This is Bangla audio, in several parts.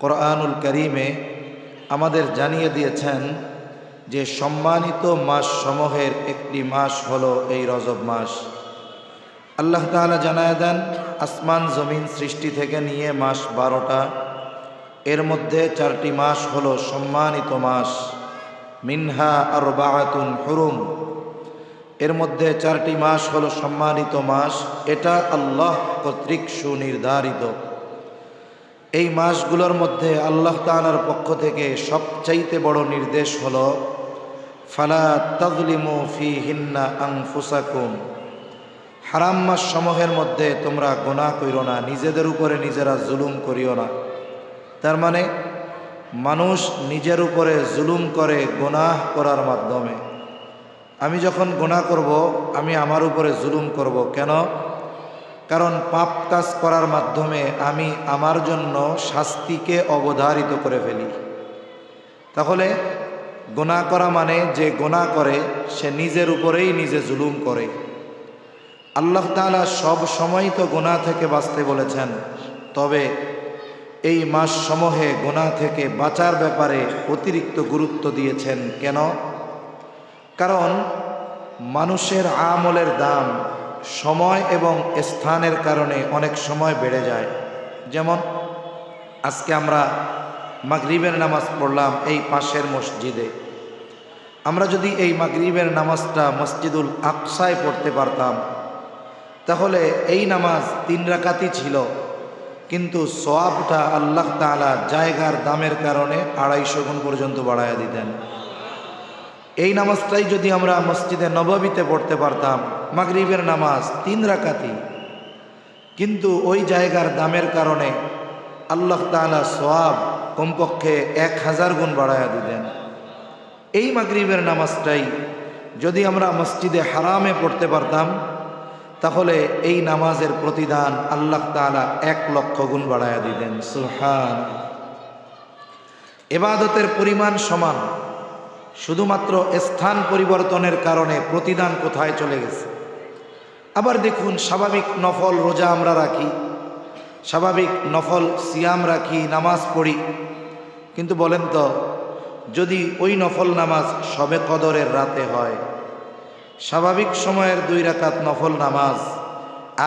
কোরআনুল কারীমে আমাদের জানিয়ে দিয়েছেন যে সম্মানিত মাস সমূহের একটি মাস হলো এই রজব মাস। আল্লাহ তাআলা জানায় দেন, আসমান জমিন সৃষ্টি থেকে নিয়ে মাস 12টা, এর মধ্যে 4টি মাস হলো সম্মানিত মাস। মিনহা আরবাআতুন হুরুম, এর মধ্যে 4টি মাস হলো সম্মানিত মাস। এটা আল্লাহ কর্তৃক সুনির্ধারিত। এই মাসগুলোর মধ্যে আল্লাহ তাআলার পক্ষ থেকে সবচাইতে বড় নির্দেশ হলো ফালা তাযলিমু ফীহিন্না আনফুসাকুম, হারাম মাস সমূহের মধ্যে তোমরা গুনাহ করিও না, নিজেদের উপরে নিজেরা জুলুম করিও না। তার মানে মানুষ নিজের উপরে জুলুম করে গুনাহ করার মাধ্যমে। আমি যখন গুনাহ করব, আমি আমার উপরে জুলুম করব কেন? কারণ পাপ কাজ করার মাধ্যমে আমি আমার জন্য শাস্তিকে অবধারিত করে ফেলি। তাহলে গুনাহ করা মানে যে গুনাহ করে সে নিজের উপরেই নিজে জুলুম করে। আল্লাহ তাআলা সব সময় তো গুনাহ থেকে বাঁচতে বলেছেন, তবে এই মাস সমূহে গুনাহ থেকে বাঁচার ব্যাপারে অতিরিক্ত গুরুত্ব দিয়েছেন। কেন? কারণ মানুষের আমলের দাম সময় এবং স্থানের কারণে অনেক সময় বেড়ে যায়। যেমন আজকে আমরা মাগরিবের নামাজ পড়লাম এই পাশের মসজিদে। আমরা যদি এই মাগরিবের নামাজটা মসজিদুল আকসায় পড়তে পারতাম, তাহলে এই নামাজ 3 রাকাতই ছিল, কিন্তু সওয়াবটা আল্লাহ তাআলা জায়গার দামের কারণে 250 গুণ পর্যন্ত বাড়ায়া দিতেন। এই নামাজটাই যদি আমরা মসজিদে নববীতে পড়তে পারতাম, মাগরিবের নামাজ 3 রাকাতই, কিন্তু ওই জায়গার দামের কারণে আল্লাহ তাআলা সওয়াব কমপক্ষে 1000 গুণ বাড়ায়া দিতেন। এই মাগরিবের নামাজটাই যদি আমরা মসজিদে হারামে পড়তে পারতাম, তাহলে এই নামাজের প্রতিদান আল্লাহ তাআলা 1,00,000 গুণ বাড়ায়া দিতেন। সুবহানাল্লাহ। ইবাদতের পরিমাণ সমান, শুধুমাত্র স্থান পরিবর্তনের কারণে প্রতিদান কোথায় চলে গেছে। আবার দেখুন, স্বাভাবিক নফল রোজা আমরা রাখি, স্বাভাবিক নফল সিয়াম রাখি, নামাজ পড়ি, কিন্তু বলেন তো, যদি ওই নফল নামাজ শবে কদরের রাতে হয়, স্বাভাবিক সময়ের 2 রাকাত নফল নামাজ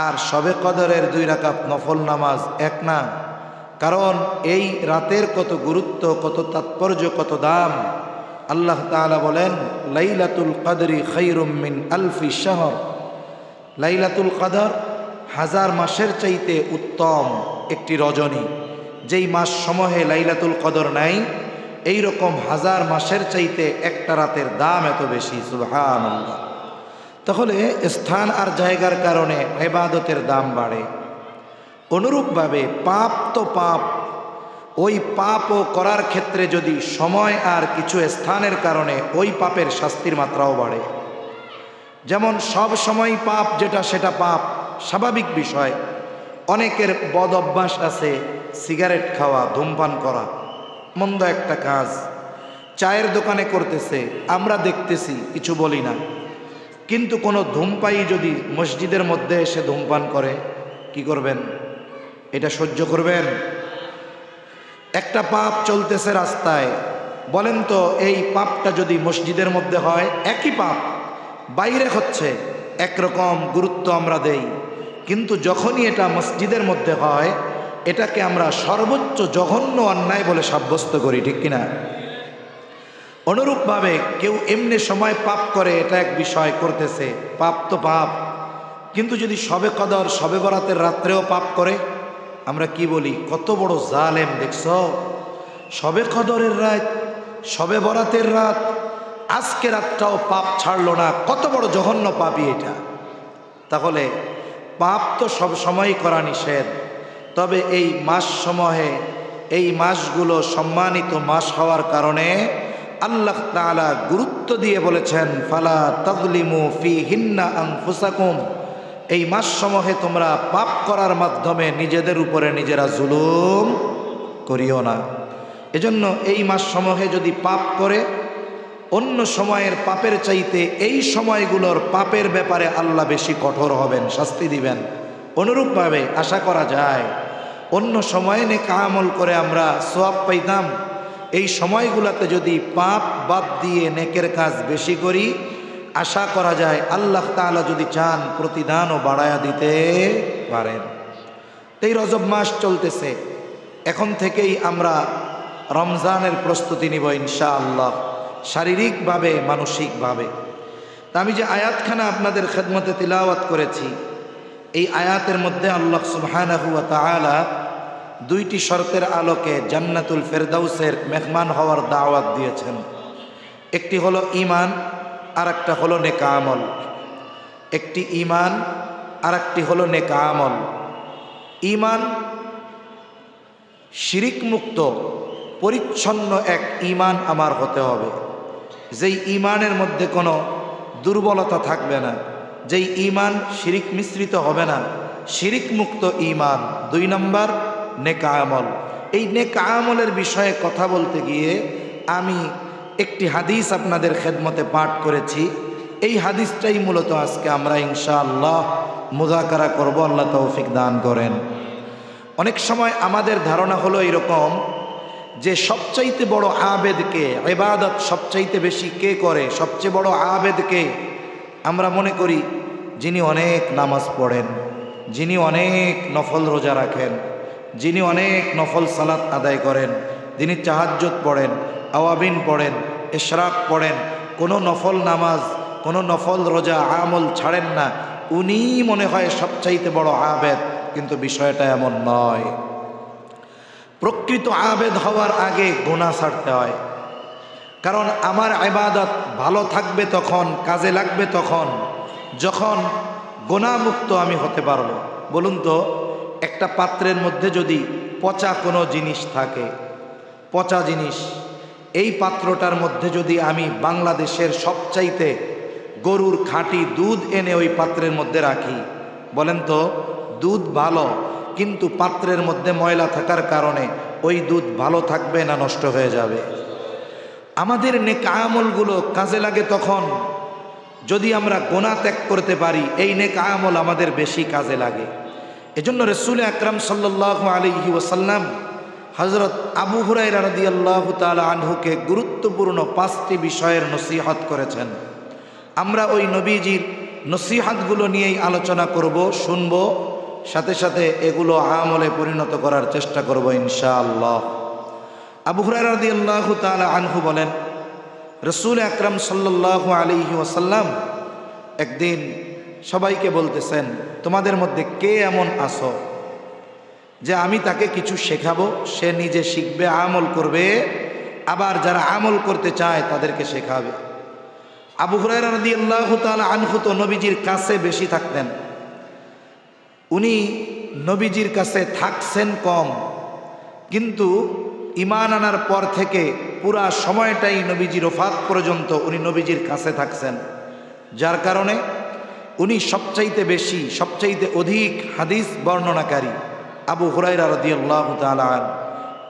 আর শবে কদরের 2 রাকাত নফল নামাজ এক না? কারণ এই রাতের কত গুরুত্ব, কত তাৎপর্য, কত দাম। আল্লাহ তাআলা বলেন, লাইলাতুল কদরি খায়রুম মিন আলফি শাহর, লাইলাতুল কদর 1000 মাসের চাইতে উত্তম একটি রজনী। যেই মাস সমূহে লাইলাতুল কদর নাই, এই রকম 1000 মাসের চাইতে একটা রাতের দাম এত বেশি। সুবহানাল্লাহ। তাহলে স্থান আর জায়গার কারণে ইবাদতের দাম বাড়ে। অনুরূপভাবে পাপ তো পাপ, ওই পাপও করার ক্ষেত্রে যদি সময় আর কিছু স্থানের কারণে ওই পাপের শাস্তির মাত্রাও বাড়ে। যেমন সব সময় পাপ যেটা সেটা পাপ, স্বাভাবিক বিষয়। অনেকের বদ অভ্যাস আছে, সিগারেট খাওয়া, ধূমপান করা, মন্দ একটা কাজ। চায়ের দোকানে করতেছে, আমরা দেখতেছি, কিছু বলি না, কিন্তু কোনো ধূমপায়ী যদি মসজিদের মধ্যে এসে ধূমপান করে, কি করবেন? এটা সহ্য করবেন? একটা পাপ চলতেছে রাস্তায়, বলেন তো এই পাপটা যদি মসজিদের মধ্যে হয়, একই পাপ, বাইরে হচ্ছে একরকম গুরুত্ব আমরা দেই, কিন্তু যখনই এটা মসজিদের মধ্যে হয়, এটাকে আমরা সর্বোচ্চ জঘন্য অন্যায় বলে সাব্যস্ত করি, ঠিক কিনা? অনুরূপভাবে কেউ এমনি সময় পাপ করে, এটা এক বিষয়, করতেছে, পাপ তো পাপ, কিন্তু যদি শবে কদর, শবে বরাতের রাত্রেও পাপ করে, আমরা কি বলি? কত বড় জালেম দেখছো, শবে কদরের রাত, শবে বরাতের রাত, আজকে রাতটাও পাপ ছাড়লো না, কত বড় জঘন্য পাপী এটা। তাহলে পাপ তো সব সময় করা নিষেধ, তবে এই মাস সমূহে, এই মাসগুলো সম্মানিত মাস হওয়ার কারণে আল্লাহ তাআলা গুরুত্ব দিয়ে বলেছেন, ফালা তাযলিমু ফীহিন্না আনফুসাকুম, এই মাস সমূহে তোমরা পাপ করার মাধ্যমে নিজেদের উপরে নিজেরা জুলুম করিও না। এজন্য এই মাস সমূহে যদি পাপ করে, অন্য সময়ের পাপের চাইতে এই সময়গুলোর পাপের ব্যাপারে আল্লাহ বেশি কঠোর হবেন, শাস্তি দিবেন। অনুরূপভাবে আশা করা যায় অন্য সময়ে নেক আমল করে আমরা সওয়াব পাইতাম, এই সময়গুলোতে যদি পাপ বাদ দিয়ে নেকের কাজ বেশি করি, আশা করা যায় আল্লাহ তাআলা যদি চান প্রতিদানও বাড়ায়া দিতে পারেন। এই রজব মাস চলতেছে, এখন থেকেই আমরা রমজানের প্রস্তুতি নিব ইনশাআল্লাহ, শারীরিকভাবে মানসিকভাবে। তা আমি যে আয়াতখানা আপনাদের খেদমতে তিলাওয়াত করেছি, এই আয়াতের মধ্যে আল্লাহ সুবহানাহু ওয়া তাআলা দুইটি শর্তের আলোকে জান্নাতুল ফেরদাউসের মেহমান হওয়ার দাওয়াত দিয়েছেন। একটি হলো ঈমান, আর একটা হলো নেক আমল। একটি ঈমান, আর একটি হলো নেক আমল। ঈমান শিরিক মুক্ত পরিচ্ছন্ন এক ঈমান আমার হতে হবে, যেই ঈমানের মধ্যে কোনো দুর্বলতা থাকবে না, যেই ঈমান শিরিক মিশ্রিত হবে না, শিরিক মুক্ত ঈমান। 2 নম্বর নেক আমল। এই নেক আমলের বিষয়ে কথা বলতে গিয়ে আমি একটি হাদিস আপনাদের খেদমতে পাঠ করেছি। এই হাদিসটাই মূলত আজকে আমরা ইনশাআল্লাহ মুযাকারা করব, আল্লাহ তৌফিক দান করেন। অনেক সময় আমাদের ধারণা হলো এরকম যে সবচাইতে বড় আবেদকে, ইবাদত সবচাইতে বেশি কে করে, সবচেয়ে বড় আবেদকে আমরা মনে করি যিনি অনেক নামাজ পড়েন, যিনি অনেক নফল রোজা রাখেন, যিনি অনেক নফল সালাত আদায় করেন, যিনি তাহাজ্জুদ পড়েন, আওয়াবিন পড়েন, ইশরাক পড়েন, কোনো নফল নামাজ, কোনো নফল রোজা আমল ছাড়েন না, উনি মনে হয় সবচাইতে বড় আবেদ। কিন্তু বিষয়টা এমন নয়। প্রকৃত আবেদ হওয়ার আগে গুনাহ ছাড়তে হয়। কারণ আমার ইবাদত ভালো থাকবে তখন, কাজে লাগবে তখন, যখন গুনাহমুক্ত আমি হতে পারবো। বলুন তো, একটা পাত্রের মধ্যে যদি পচা কোনো জিনিস থাকে, পচা জিনিস, এই পাত্রটার মধ্যে যদি আমি বাংলাদেশের সবচাইতে গরুর খাঁটি দুধ এনে ওই পাত্রের মধ্যে রাখি, বলেন তো দুধ ভালো, কিন্তু পাত্রের মধ্যে ময়লা থাকার কারণে ওই দুধ ভালো থাকবে না নষ্ট হয়ে যাবে? আমাদের নেক আমলগুলো কাজে লাগে তখন যদি আমরা গুনাহ ত্যাগ করতে পারি, এই নেক আমল আমাদের বেশি কাজে লাগে। এজন্য রাসূল আকরাম সাল্লাল্লাহু আলাইহি ওয়াসাল্লাম হযরত আবু হুরায়রা রাদিয়াল্লাহু তাআলা আনহুকে গুরুত্বপূর্ণ 5টি বিষয়ের নসিহত করেছেন। আমরা ওই নবীজির নসিহতগুলো নিয়েই আলোচনা করব, শুনব, সাথে সাথে এগুলো আমলে পরিণত করার চেষ্টা করব ইনশাআল্লাহ। আবু হুরায়রা রাদিয়াল্লাহু তাআলা আনহু বলেন, রাসূল আকরাম সাল্লাল্লাহু আলাইহি ওয়াসাল্লাম একদিন সবাইকে বলতেছেন, তোমাদের মধ্যে কে এমন আছো যে আমি তাকে কিছু শেখাবো, সে নিজে শিখবে, আমল করবে, আবার যারা আমল করতে চায় তাদেরকে শেখাবে। আবু হুরায়রা রাদিয়াল্লাহু তাআলা আনহু তো নবীজির কাছে বেশি থাকতেন, উনি নবীজির কাছে থাকছেন কম, কিন্তু ঈমান আনার পর থেকে পুরা সময়টাই নবীজির ওফাত পর্যন্ত উনি নবীজির কাছে থাকছেন, যার কারণে উনি সবচাইতে বেশি, সবচাইতে অধিক হাদিস বর্ণনাকারী। আবু হুরায়রা রাদিয়াল্লাহু তাআলা আনহু,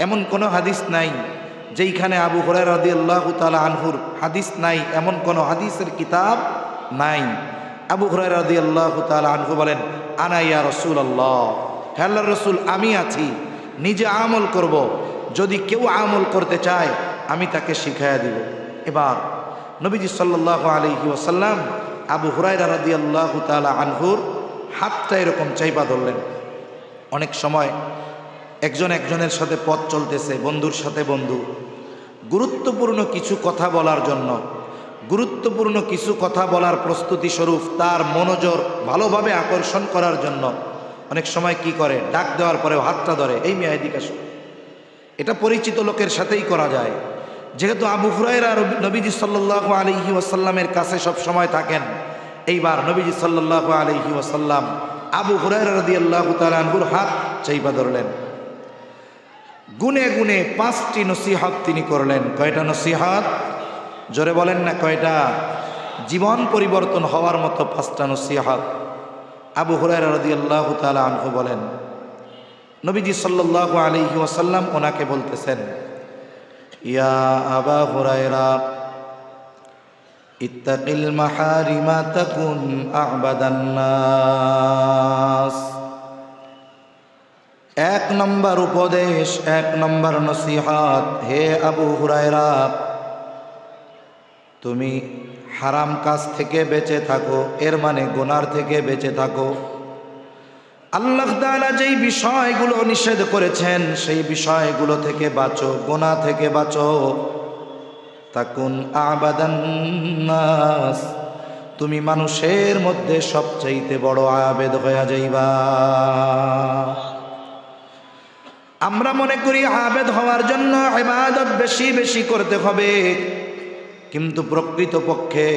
এমন কোনো হাদিস নাই যেইখানে আবু হুরায়রা রাদিয়াল্লাহু তাআলা আনহুর হাদিস নাই, এমন কোনো হাদিসের কিতাব নাই। আবু হুরায়রা রাদিয়াল্লাহু তাআলা আনহু বলেন, আনা ইয়া রাসূলুল্লাহ, হে আল্লাহর রাসূল, আমি আছি, নিজে আমল করব, যদি কেউ আমল করতে চায় আমি তাকে শিখাইয়া দিব। এবার নবীজি সাল্লাল্লাহু আলাইহি ওয়াসাল্লাম আবু হুরায়রা রাদিয়াল্লাহু তাআলা আনহুর হাতটা এরকম চাইপা ধরলেন। অনেক সময় একজন একজনের সাথে পথ চলতেছে, বন্ধুর সাথে বন্ধু, গুরুত্বপূর্ণ কিছু কথা বলার জন্য, গুরুত্বপূর্ণ কিছু কথা বলার প্রস্তুতি স্বরূপ তার মনোযোগ ভালোভাবে আকর্ষণ করার জন্য অনেক সময় কি করে, ডাক দেওয়ার পরেও হাতটা ধরে, এই মেয়ে এদিকে আসো। এটা পরিচিত লোকের সাথেই করা যায়। যেহেতু আবু হুরায়রা নবীজি সাল্লাল্লাহু আলাইহি ওয়াসাল্লামের কাছে সব সময় থাকেন, এইবার নবীজি সাল্লাল্লাহু আলাইহি ওয়াসাল্লাম আবু হুরায়রা রাদিয়াল্লাহু তাআলা আনহুর হাত চাইপা ধরলেন। গুনে গুনে 5টি নসিহত তিনি করলেন। কয়টা নসিহত? জোরে বলেন না কয়টা? জীবন পরিবর্তন হওয়ার মতো 5টা নসিহত। আবু হুরায়রা রাদিয়াল্লাহু তাআলা আনহু বলেন, নবীজি সাল্লাল্লাহু আলাইহি ওয়াসাল্লাম ওনাকে বলতেছেন, ইয়া আবা হুরায়রা ইত্তাকিল মাহারিমা তাকুন আ'বাদান নাস। এক নম্বর উপদেশ, এক নম্বর নসিহত, হে আবু হুরায়রা, তুমি হারাম কাজ থেকে বেঁচে থাকো, এর মানে গুনার থেকে বেঁচে থাকো। আল্লাহ তাআলা যেই বিষয়গুলো নিষেধ করেছেন সেই বিষয়গুলো থেকে বাঁচো, গুনাহ থেকে বাঁচো। তাকুন আবাদান নাস, তুমি মানুষের মধ্যে সবচাইতে বড় আবেদ হয়ে যাইবা। আমরা মনে করি আবেদ হওয়ার জন্য ইবাদত বেশি বেশি করতে হবে, কিন্তু প্রকৃতপক্ষে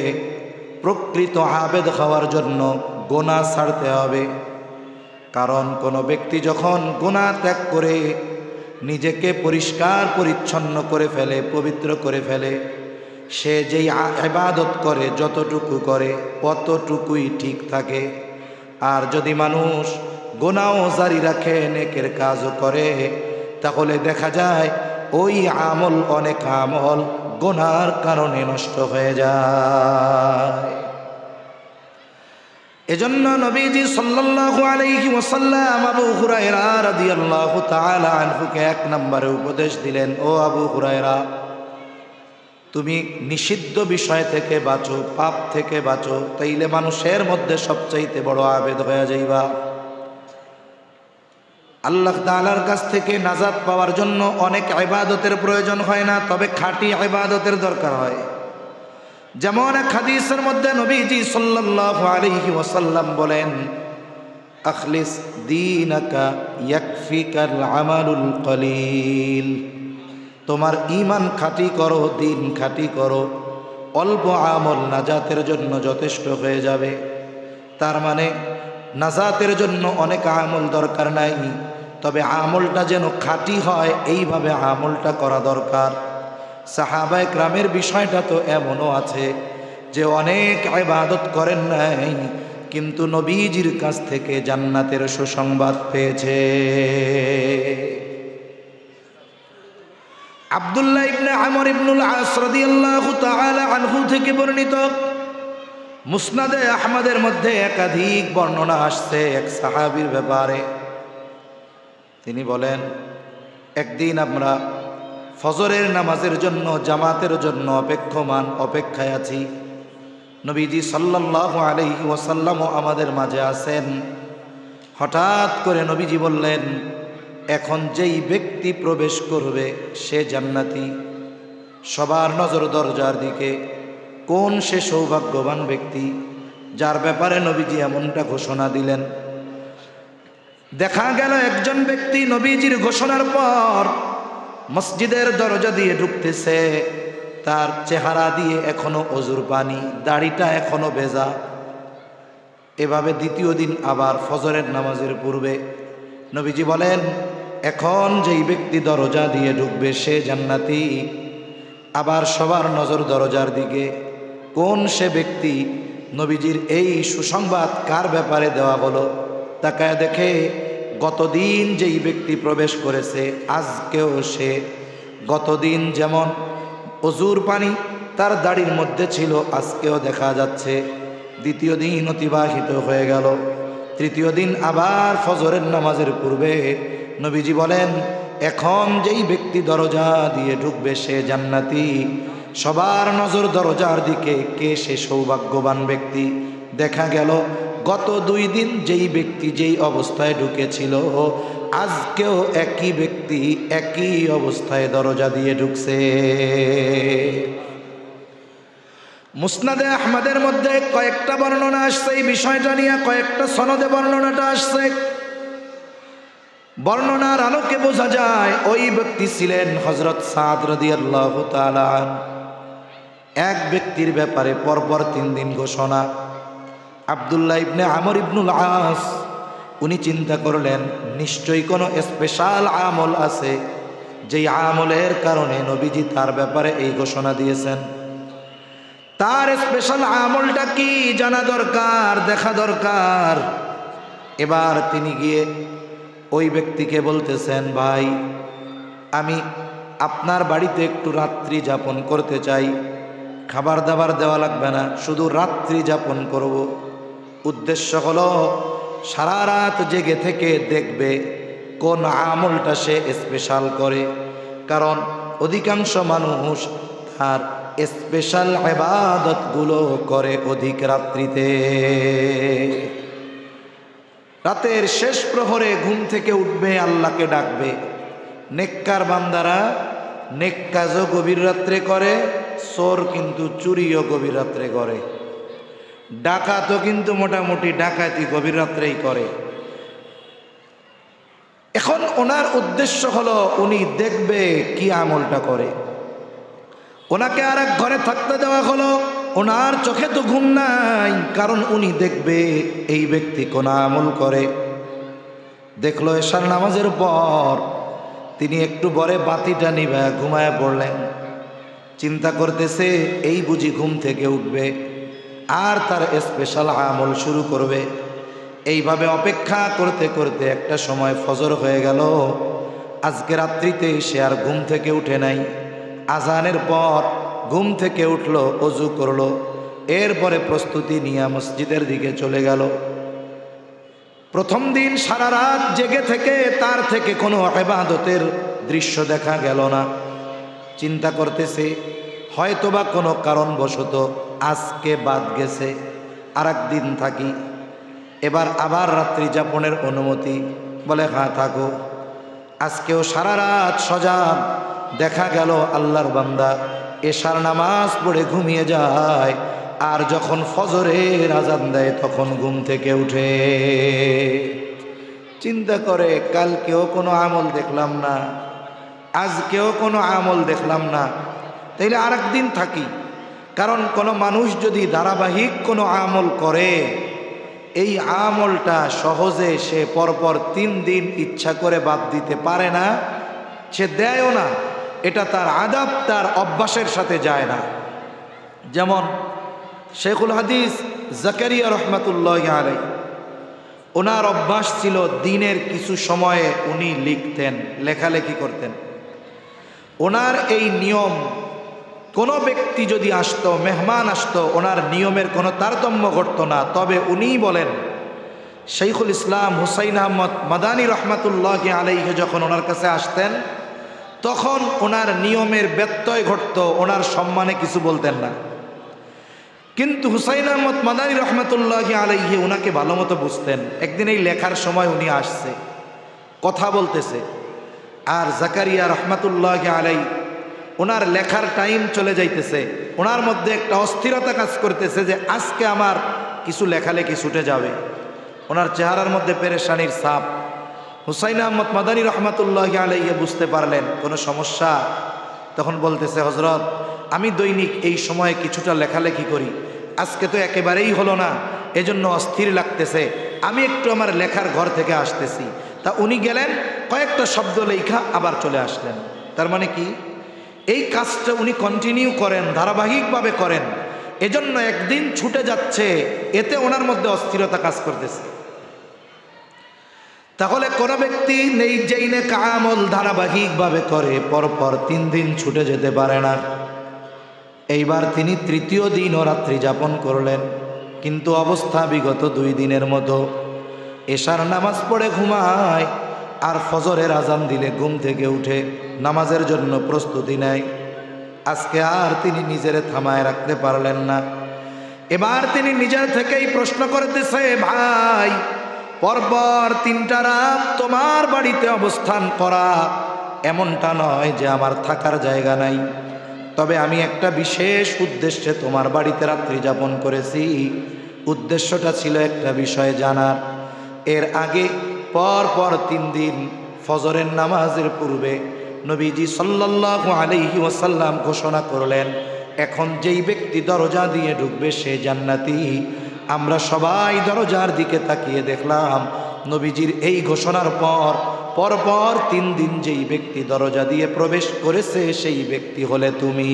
প্রকৃত আবেদ হওয়ার জন্য গুনাহ ছাড়তে হবে। কারণ কোনো ব্যক্তি যখন গুনাহ ত্যাগ করে নিজেকে পরিষ্কার পরিচ্ছন্ন করে ফেলে, পবিত্র করে ফেলে, সে যেই ইবাদত করে যতটুকু করে ততটুকুই ঠিক থাকে। আর যদি মানুষ গুনাহও জারি রাখে, নেকের কাজও করে, তাহলে দেখা যায় ওই আমল, অনেক আমল গুনাহর কারণে নষ্ট হয়ে যায়। এজন্য নবীজি সাল্লাল্লাহু আলাইহি ওয়াসাল্লাম আবু হুরায়রা রাদিয়াল্লাহু তাআলা আনহুকে এক নম্বরে উপদেশ দিলেন, ও আবু হুরায়রা, তুমি নিষিদ্ধ বিষয় থেকে বাঁচো, পাপ থেকে বাঁচো, তাইলে মানুষের মধ্যে সবচাইতে বড় আবেদ হয়ে যাইবা। আল্লাহ তাআলার কাছ থেকে নাজাত পাওয়ার জন্য অনেক ইবাদতের প্রয়োজন হয় না, তবে খাঁটি ইবাদতের দরকার হয়। যেমন এক হাদিসের মধ্যে নবীজি সাল্লাল্লাহু আলাইহি ওয়াসাল্লাম বলেন, আখলিস দীনাকা ইয়াকফিকাল আমালুল কলিল, তোমার ঈমান খাঁটি করো, দিন খাঁটি করো, অল্প আমল নাজাতের জন্য যথেষ্ট হয়ে যাবে। তার মানে নাজাতের জন্য অনেক আমল দরকার নাই, তবে আমলটা যেন খাঁটি হয় এইভাবে আমলটা করা দরকার। সাহাবায়ে কেরামের বিষয়টা তো এমনও আছে যে অনেক ইবাদত করেন নাই, কিন্তু নবীজির কাছ থেকে জান্নাতের সুসংবাদ পেয়েছে। আব্দুল্লাহ ইবনে আমর ইবনুল আস রাদিয়াল্লাহু তাআলা আনহু থেকে বর্ণিত, মুসনাদে আহমদের মধ্যে একাধিক বর্ণনা আসছে এক সাহাবীর ব্যাপারে। তিনি বলেন, একদিন আমরা ফজরের নামাজের জন্য, জামাতের জন্য অপেক্ষায় আছি। নবীজি সাল্লাল্লাহু আলাইহি ওয়াসাল্লামও আমাদের মাঝে আছেন। হঠাৎ করে নবীজি বললেন, এখন যেই ব্যক্তি প্রবেশ করবে সে জান্নাতি। সবার নজর দরজার দিকে, কোন সে সৌভাগ্যবান ব্যক্তি যার ব্যাপারে নবীজি এমনটা ঘোষণা দিলেন। দেখা গেল একজন ব্যক্তি নবীজির ঘোষণার পর মসজিদের দরজা দিয়ে ঢুকতেছে, তার চেহারা দিয়ে এখনো অজুর পানি, দাড়িটা এখনো ভেজা। এভাবে দ্বিতীয় দিন আবার ফজরের নামাজের পূর্বে নবীজি বলেন, এখন যেই ব্যক্তি দরজা দিয়ে ঢুকবে সে জান্নাতি। আবার সবার নজর দরজার দিকে, কোন সে ব্যক্তি, নবীজির এই সুসংবাদ কার ব্যাপারে দেওয়া হলো। তাকায় দেখে গতদিন যেই ব্যক্তি প্রবেশ করেছে আজকেও সে, গতদিন যেমন অজুর পানি তার দাড়ির মধ্যে ছিল আজকেও দেখা যাচ্ছে। দ্বিতীয় দিন অতিবাহিত হয়ে গেল, তৃতীয় দিন আবার ফজরের নামাজের পূর্বে নবীজি বলেন, এখন যেই ব্যক্তি দরজা দিয়ে ঢুকবে সে জান্নাতি। সবার নজর দরজার দিকে, কে সে সৌভাগ্যবান ব্যক্তি। দেখা গেল গত 2 দিন যেই ব্যক্তি যেই অবস্থায় ঢুকেছিল আজকেও একই ব্যক্তি একই অবস্থায় দরজা দিয়ে ঢুকছে। মুসনাদে আহমদের মধ্যে কয়েকটা বর্ণনা আসছে এই বিষয়টা নিয়ে, কয়েকটা সনদে বর্ণনাটা আসছে। বর্ণনার আলোকে বোঝা যায় ওই ব্যক্তি ছিলেন হযরত সাদ রাদিয়াল্লাহু তাআলা। এক ব্যক্তির ব্যাপারে পরপর 3 দিন ঘোষণা। আব্দুল্লাহ ইবনে আমর ইবনুল আস উনি চিন্তা করলেন, নিশ্চয়ই কোনো স্পেশাল আমল আছে যেই আমলের কারণে নবীজি তার ব্যাপারে এই ঘোষণা দিয়েছেন। তার স্পেশাল আমলটা কি জানা দরকার, দেখা দরকার। এবার তিনি গিয়ে ওই ব্যক্তিকে বলতেছেন, ভাই আমি আপনার বাড়িতে একটু রাত্রি যাপন করতে চাই, খাবার দাবার দেওয়া লাগবে না, শুধু রাত্রি যাপন করব। উদ্দেশ্য হলো সারা রাত জেগে থেকে দেখবে কোন আমলটা সে স্পেশাল করে। কারণ অধিকাংশ মানুষ তার স্পেশাল ইবাদতগুলো করে অধিক রাত্রিতে। রাতের শেষ প্রহরে ঘুম থেকে উঠবে, আল্লাহকে ডাকবে। নেককার বান্দারা নেক কাজও গভীর রাত্রে করে, চোর কিন্তু চুরিও গভীর রাত্রে করে, ডাকাতও কিন্তু মোটামুটি ডাকাতি গভীর রাত্রেই করে। এখন ওনার উদ্দেশ্য হলো উনি দেখবে কি আমলটা করে। ওনাকে আর এক ঘরে থাকতে দেওয়া হলো, ওনার চোখে তো ঘুম নাই, কারণ উনি দেখবে এই ব্যক্তি কোন আমল করে। দেখলো এশার নামাজের পর তিনি একটু পরে বাতিটা নিভা ঘুমায় পড়লেন। চিন্তা করতেছে এই বুঝি ঘুম থেকে উঠবে আর তার স্পেশাল আমল শুরু করবে। এইভাবে অপেক্ষা করতে করতে একটা সময় ফজর হয়ে গেল। আজকে রাত্রিতে সে আর ঘুম থেকে উঠে নাই। আজানের পর ঘুম থেকে উঠলো, অজু করলো, এরপরে প্রস্তুতি নিয়ে মসজিদের দিকে চলে গেল। প্রথম দিন সারা রাত জেগে থেকে তার থেকে কোনো ইবাদতের দৃশ্য দেখা গেল না। চিন্তা করতেছে হয়তোবা কোনো কারণবশত আজকে বাদ গেছে, আর একদিন থাকি। এবার আবার রাত্রি যাপনের অনুমতি, বলে হ্যাঁ থাকো। আজকেও সারা রাত সজাগ। দেখা গেল আল্লাহর বান্দা এশার নামাজ পড়ে ঘুমিয়ে যায়, আর যখন ফজরের আজান দেয় তখন ঘুম থেকে উঠে। চিন্তা করে কালকেও কোনো আমল দেখলাম না, আজকেও কোনো আমল দেখলাম না, তাইলে আর একদিন থাকি। কারণ কোনো মানুষ যদি ধারাবাহিক কোনো আমল করে, এই আমলটা সহজে সে পরপর 3 দিন ইচ্ছা করে বাদ দিতে পারে না, সে দেয়ও না। এটা তার আদাব, তার অভ্যাসের সাথে যায় না। যেমন শেখুল হাদিস জাকারিয়া রহমাতুল্লাহ আলাইহি, ওনার অভ্যাস ছিল দিনের কিছু সময়ে উনি লিখতেন, লেখালেখি করতেন। ওনার এই নিয়ম, কোনো ব্যক্তি যদি আসতো, মেহমান আসতো, ওনার নিয়মের কোনো তারতম্য ঘটতো না। তবে উনিই বলেন, শৈখুল ইসলাম হুসাইন আহমদ মাদানী রহমাতুল্লাহ আলাইহি যখন ওনার কাছে আসতেন, তখন ওনার নিয়মের ব্যত্যয় ঘটতো, ওনার সম্মানে কিছু বলতেন না। কিন্তু হুসাইন আহমদ মাদানী রহমাতুল্লাহ আলাইহি ওনাকে ভালো মতো বুঝতেন। একদিন এই লেখার সময় উনি আসছে, কথা বলতেছে, আর জাকারিয়া রহমাতুল্লাহ আলাইহি ওনার লেখার টাইম চলে যাইতেছে। ওনার মধ্যে একটা অস্থিরতা কাজ করতেছে যে আজকে আমার কিছু লেখালেখি ছুটে যাবে। ওনার চেহারার মধ্যে পেরেশানির ছাপ। হুসাইন আহমদ মাদানী রহমাতুল্লাহ আলাইহি বুঝতে পারলেন কোনো সমস্যা। তখন বলতেছে, হজরত আমি দৈনিক এই সময়ে কিছুটা লেখালেখি করি, আজকে তো একেবারেই হলো না, এজন্য অস্থির লাগতেছে, আমি একটু আমার লেখার ঘর থেকে আসতেছি। তা উনি গেলেন, কয়েকটা শব্দ লেখা আবার চলে আসলেন। তার মানে কি, এই কাজটা উনি কন্টিনিউ করেন, ধারাবাহিকভাবে করেন, এজন্য একদিন ছুটে যাচ্ছে, এতে ওনার মধ্যে অস্থিরতা কাজ করতেছে। তাহলে কোনো ব্যক্তি নেই যেই নেক আমল ধারাবাহিকভাবে করে, পরপর 3 দিন ছুটে যেতে পারে না। এইবার তিনি তৃতীয় দিনও রাত্রি যাপন করলেন, কিন্তু অবস্থা বিগত 2 দিনের মতো। এশার নামাজ পড়ে ঘুমায়, আর ফজরের আজান দিলে ঘুম থেকে উঠে নামাজের জন্য প্রস্তুতি নেয়। আজকে আর তিনি নিজের থামায় রাখতে পারলেন না। এবার তিনি নিজের থেকেই প্রশ্ন করতেছে, ভাই পরপর 3টা রাত তোমার বাড়িতে অবস্থান করা এমনটা নয় যে আমার থাকার জায়গা নাই, তবে আমি একটা বিশেষ উদ্দেশ্যে তোমার বাড়িতে রাত্রি যাপন করেছি। উদ্দেশ্যটা ছিল একটা বিষয় জানার। এর আগে পরপর 3 দিন ফজরের নামাজের পূর্বে নবীজি সাল্লাল্লাহু আলাইহি ওয়াসাল্লাম ঘোষণা করলেন, এখন যেই ব্যক্তি দরজা দিয়ে ঢুকবে সে জান্নাতি। আমরা সবাই দরজার দিকে তাকিয়ে দেখলাম, নবীজির এই ঘোষণার পর পরপর 3 দিন যেই ব্যক্তি দরজা দিয়ে প্রবেশ করেছে সেই ব্যক্তি হলে তুমি।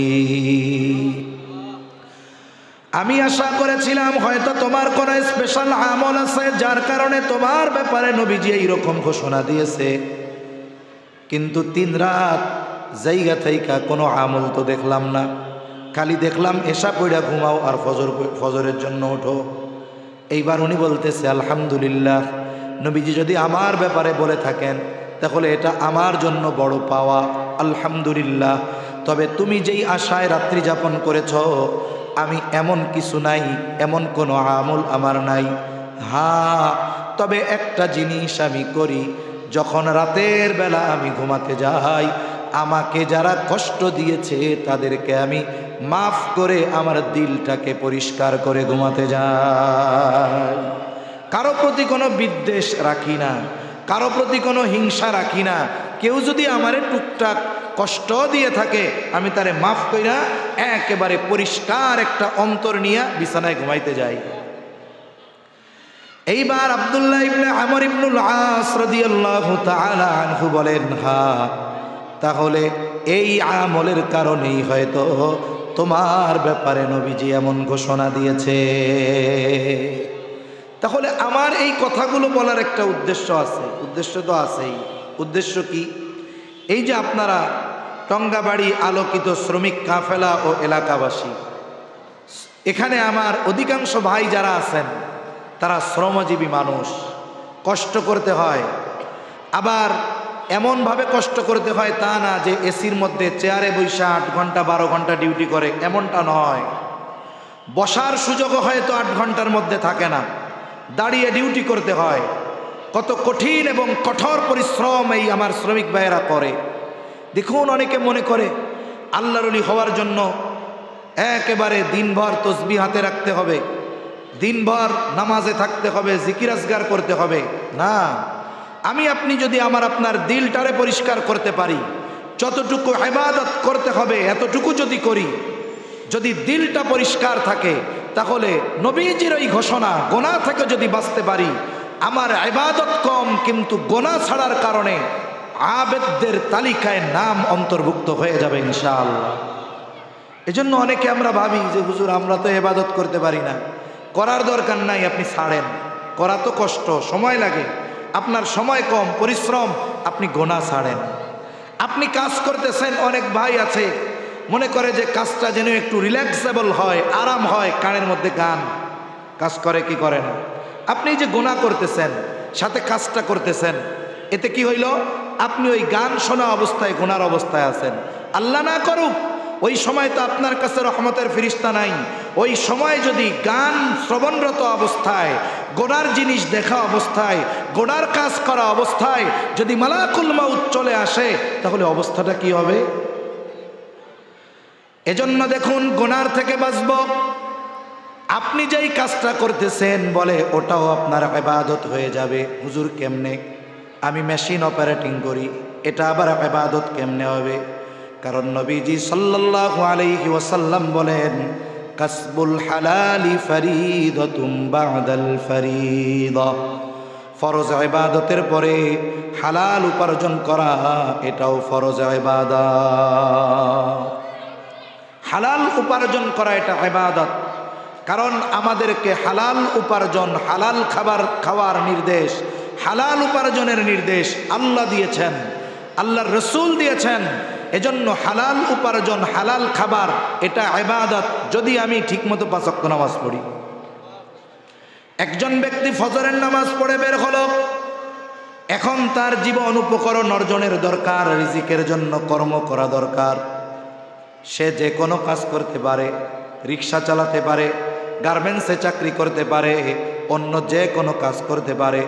আমি আশা করেছিলাম হয়তো তোমার কোনো স্পেশাল আমল আছে, যার কারণে তোমার ব্যাপারে নবীজি এইরকম ঘোষণা দিয়েছে, কিন্তু 3 রাত জায়গা থেকে কোনো আমল তো দেখলাম না। খালি দেখলাম এশা পড়া ঘুমাও আর ফজরের জন্য ওঠো। এইবার উনি বলতেছে, আলহামদুলিল্লাহ, নবীজি যদি আমার ব্যাপারে বলে থাকেন তাহলে এটা আমার জন্য বড় পাওয়া, আলহামদুলিল্লাহ। তবে তুমি যেই আশায় রাত্রি যাপন করেছ, আমি এমন কিছু নাই, এমন কোনো আমল আমার নাই। হ্যাঁ, তবে একটা জিনিস আমি করি, যখন রাতের বেলা আমি ঘুমাতে যাই, আমাকে যারা কষ্ট দিয়েছে তাদেরকে আমি মাফ করে আমার দিলটাকে পরিষ্কার করে ঘুমাতে যাই। কারো প্রতি কোনো বিদ্বেষ রাখি না, কারো প্রতি কোনো হিংসা রাখি না। কেউ যদি আমারে টুকটাক কষ্ট দিয়ে থাকে, আমি তারে মাফ কইরা একেবারে পরিষ্কার একটা অন্তর নিয়ে বিছানায় ঘুমাইতে যাই। এইবার আব্দুল্লাহ ইবনে আমর ইবনুল আস রাদিয়াল্লাহু তাআলা আনহু বলেন, হ্যাঁ, তাহলে এই আমলের কারণেই হয়তো তোমার ব্যাপারে নবীজি এমন ঘোষণা দিয়েছে। তাহলে আমার এই কথাগুলো বলার একটা উদ্দেশ্য আছে, উদ্দেশ্য তো আছেই। উদ্দেশ্য কি? এই যে আপনারা টঙ্গাবাড়ি আলোকিত শ্রমিক কাফেলা ও এলাকাবাসী, এখানে আমার অধিকাংশ ভাই যারা আছেন তারা শ্রমজীবী মানুষ, কষ্ট করতে হয়। আবার এমনভাবে কষ্ট করতে হয় তা না যে এসির মধ্যে চেয়ারে বসে 8 ঘন্টা 12 ঘন্টা ডিউটি করে, এমনটা নয়। বসার সুযোগও হয়তো 8 ঘন্টার মধ্যে থাকে না, দাঁড়িয়ে ডিউটি করতে হয়। কত কঠিন এবং কঠোর পরিশ্রম এই আমার শ্রমিক ভাইয়েরা করে। দেখুন, অনেকে মনে করে আল্লাহর ওলি হওয়ার জন্য একেবারে দিনভর তসবিহ হাতে রাখতে হবে, দিনভর নামাজে থাকতে হবে, জিকির আজগার করতে হবে। না, আমি আপনি যদি আপনার দিলটারে পরিষ্কার করতে পারি, যতটুকু ইবাদত করতে হবে এতটুকু যদি করি, যদি দিলটা পরিষ্কার থাকে, তাহলে নবীজির ওই ঘোষণা গোনাহ থেকে যদি বাঁচতে পারি, আমার ইবাদত কম কিন্তু গোনাহ ছাড়ার কারণে আবেদদের তালিকায় নাম অন্তর্ভুক্ত হয়ে যাবে ইনশাআল্লাহ। এজন্য অনেকে আমরা ভাবি যে হুজুর আমরা তো ইবাদত করতে পারি না। করার দরকার নাই, আপনি ছাড়েন। করা তো কষ্ট, সময় লাগে, আপনার সময় কম, পরিশ্রম, আপনি গোনাহ ছাড়েন। আপনি কাজ করতেছেন, অনেক ভাই আছে মনে করে যে কাজটা যেন একটু রিল্যাক্সেবল হয়, আরাম হয়, কানের মধ্যে গান কাজ করে, কি করে না। আপনি যে গোনাহ করতেছেন সাথে কাজটা করতেছেন, এতে কি হইল? আপনি ওই গান শোনা অবস্থায় গোনার অবস্থায় আছেন। আল্লাহ না করুক, ওই সময় তো আপনার কাছে রহমতের ফিরিস্তা নাই। ওই সময় যদি গান শ্রবণরত অবস্থায়, গোনার জিনিস দেখা অবস্থায়, গোনার কাজ করা অবস্থায় যদি মালাকুল মাউত চলে আসে, তাহলে অবস্থাটা কি হবে? এজন্য দেখুন, গোনার থেকে বাঁচব। আপনি যেই কাজটা করতেছেন বলে ওটাও আপনার ইবাদত হয়ে যাবে। হুজুর কেমনে? আমি মেশিন অপারেটিং করি, এটা আবার ইবাদত কেমনে হবে? কারণ নবীজি সাল্লাল্লাহু আলাইহি ওয়াসাল্লাম বলেন, কাসবুল হালালি ফরিদাতুম বাদাল ফরিদা। ফরজ ইবাদতের পরে হালাল উপার্জন করা এটাও ফরজ ইবাদত। হালাল উপার্জন করা এটা ইবাদত। কারণ আমাদেরকে হালাল উপার্জন, হালাল খাবার খাওয়ার নির্দেশ, হালাল উপার্জনের নির্দেশ আল্লাহ দিয়েছেন, আল্লাহর রসুল দিয়েছেন। এজন্য হালাল উপার্জন, হালাল খাবার এটা ইবাদত। যদি আমি ঠিকমতো 5 ওয়াক্ত নামাজ পড়ি। একজন ব্যক্তি ফজরের নামাজ পড়ে বের হলো, এখন তার জীবন উপকরণ অর্জনের দরকার, রিজিকের জন্য কর্ম করা দরকার। সে যে কোনো কাজ করতে পারে, রিক্সা চালাতে পারে, গার্মেন্টসে চাকরি করতে পারে, অন্য যে কোনো কাজ করতে পারে।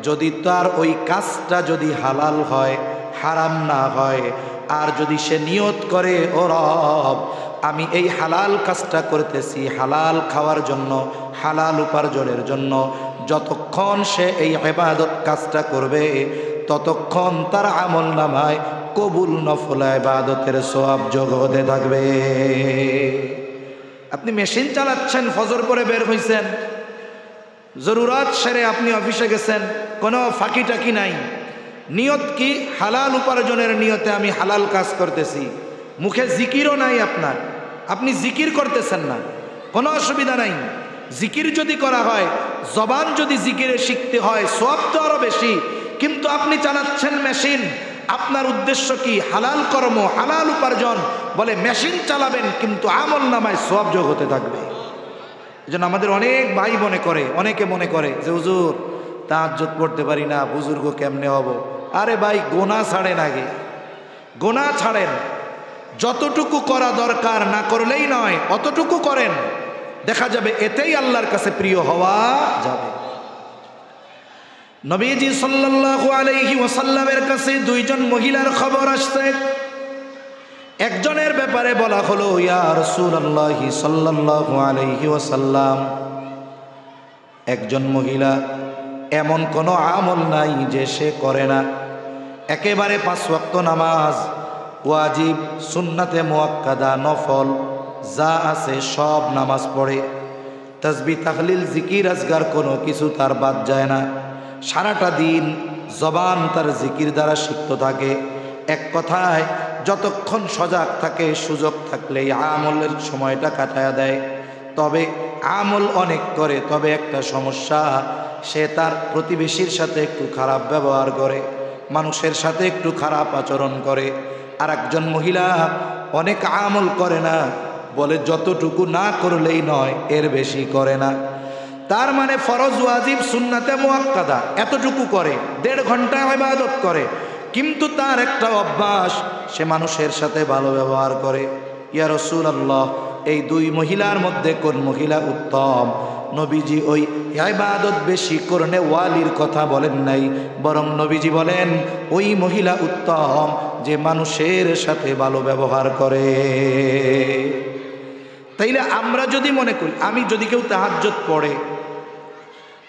যদি তার ওই কাজটা যদি হালাল হয়, হারাম না হয়, আর যদি সে নিয়ত করে, ও রব আমি এই হালাল কাজটা করতেছি হালাল খাওয়ার জন্য, হালাল উপার্জনের জন্য, যতক্ষণ সে এই ইবাদত কাজটা করবে ততক্ষণ তার আমলনামায় কবুল নফল ইবাদতের সওয়াব যোগ হতে থাকবে। আপনি মেশিন চালাচ্ছেন, ফজর পরে বের হইছেন, জরুরত সেরে আপনি অফিসে গেছেন, কোনো ফাঁকি টাকি নাই। নিয়ত কি? হালাল উপার্জনের নিয়তে আমি হালাল কাজ করতেছি। মুখে জিকিরও নাই আপনার, আপনি জিকির করতেছেন না, কোনো অসুবিধা নাই। জিকির যদি করা হয়, জবান যদি জিকিরে শিখতে হয়, সওয়াব তো আরো বেশি। কিন্তু আপনি চালাচ্ছেন মেশিন, আপনার উদ্দেশ্য কি? হালাল কর্ম, হালাল উপার্জন। বলে মেশিন চালাবেন কিন্তু আমল নামায় সওয়াব যোগ হতে থাকবে। এজন্য আমাদের অনেক ভাই মনে করে, অনেকে মনে করে যে হুজুর তাহাজ্জুদ পড়তে পারি না, বুজুর্গ কেমনে হব? আরে ভাই গোনা ছাড়েন, আগে গোনা ছাড়েন, যতটুকু করা দরকার না করলেই নয়, অতটুকু করেন, দেখা যাবে এতেই আল্লাহর কাছে প্রিয় হওয়া যাবে। নবীজি সাল্লাল্লাহু আলাইহি ওয়াসাল্লামের কাছে দুইজন মহিলার খবর আসছে। একজনের ব্যাপারে বলা হলো, ইয়া রাসূলুল্লাহ সাল্লাল্লাহু আলাইহি ওয়াসাল্লাম, একজন মহিলা এমন কোনো আমল নাই যে সে করে না, একেবারে 5 ওয়াক্ত নামাজ, ওয়াজিব, সুন্নাতে মুআক্কাদা, নফল যা আছে সব নামাজ পড়ে, তাসবিহ তাহলিল জিকির আজগার কোনো কিছু তার বাদ যায় না, সারাটা দিন জবান তার জিকির দ্বারা সিক্ত থাকে। এক কথায় যতক্ষণ সজাগ থাকে, সুযোগ থাকলে আমলের সময়টা কাটায়া দেয়। তবে আমল অনেক করে, তবে একটা সমস্যা, সে তার প্রতিবেশীর সাথে একটু খারাপ ব্যবহার করে, মানুষের সাথে একটু খারাপ আচরণ করে। আর একজন মহিলা অনেক আমল করে না, বলে যতটুকু না করলেই নয় এর বেশি করে না। তার মানে ফরজ, ওয়াজিব, সুন্নাতে মুআক্কাদা এতটুকু করে, 1.5 ঘন্টা ইবাদত করে, কিন্তু তার একটা অভ্যাস, সে মানুষের সাথে ভালো ব্যবহার করে। ইয়া রাসূলুল্লাহ, এই দুই মহিলার মধ্যে কোন মহিলা উত্তম? নবীজি ওই ইবাদত বেশি করনে ওয়ালির কথা বলেন নাই, বরং নবীজি বলেন ওই মহিলা উত্তম যে মানুষের সাথে ভালো ব্যবহার করে। তাইলে আমরা যদি মনে করি, আমি যদি কেউ তাহাজ্জুদ পড়ে,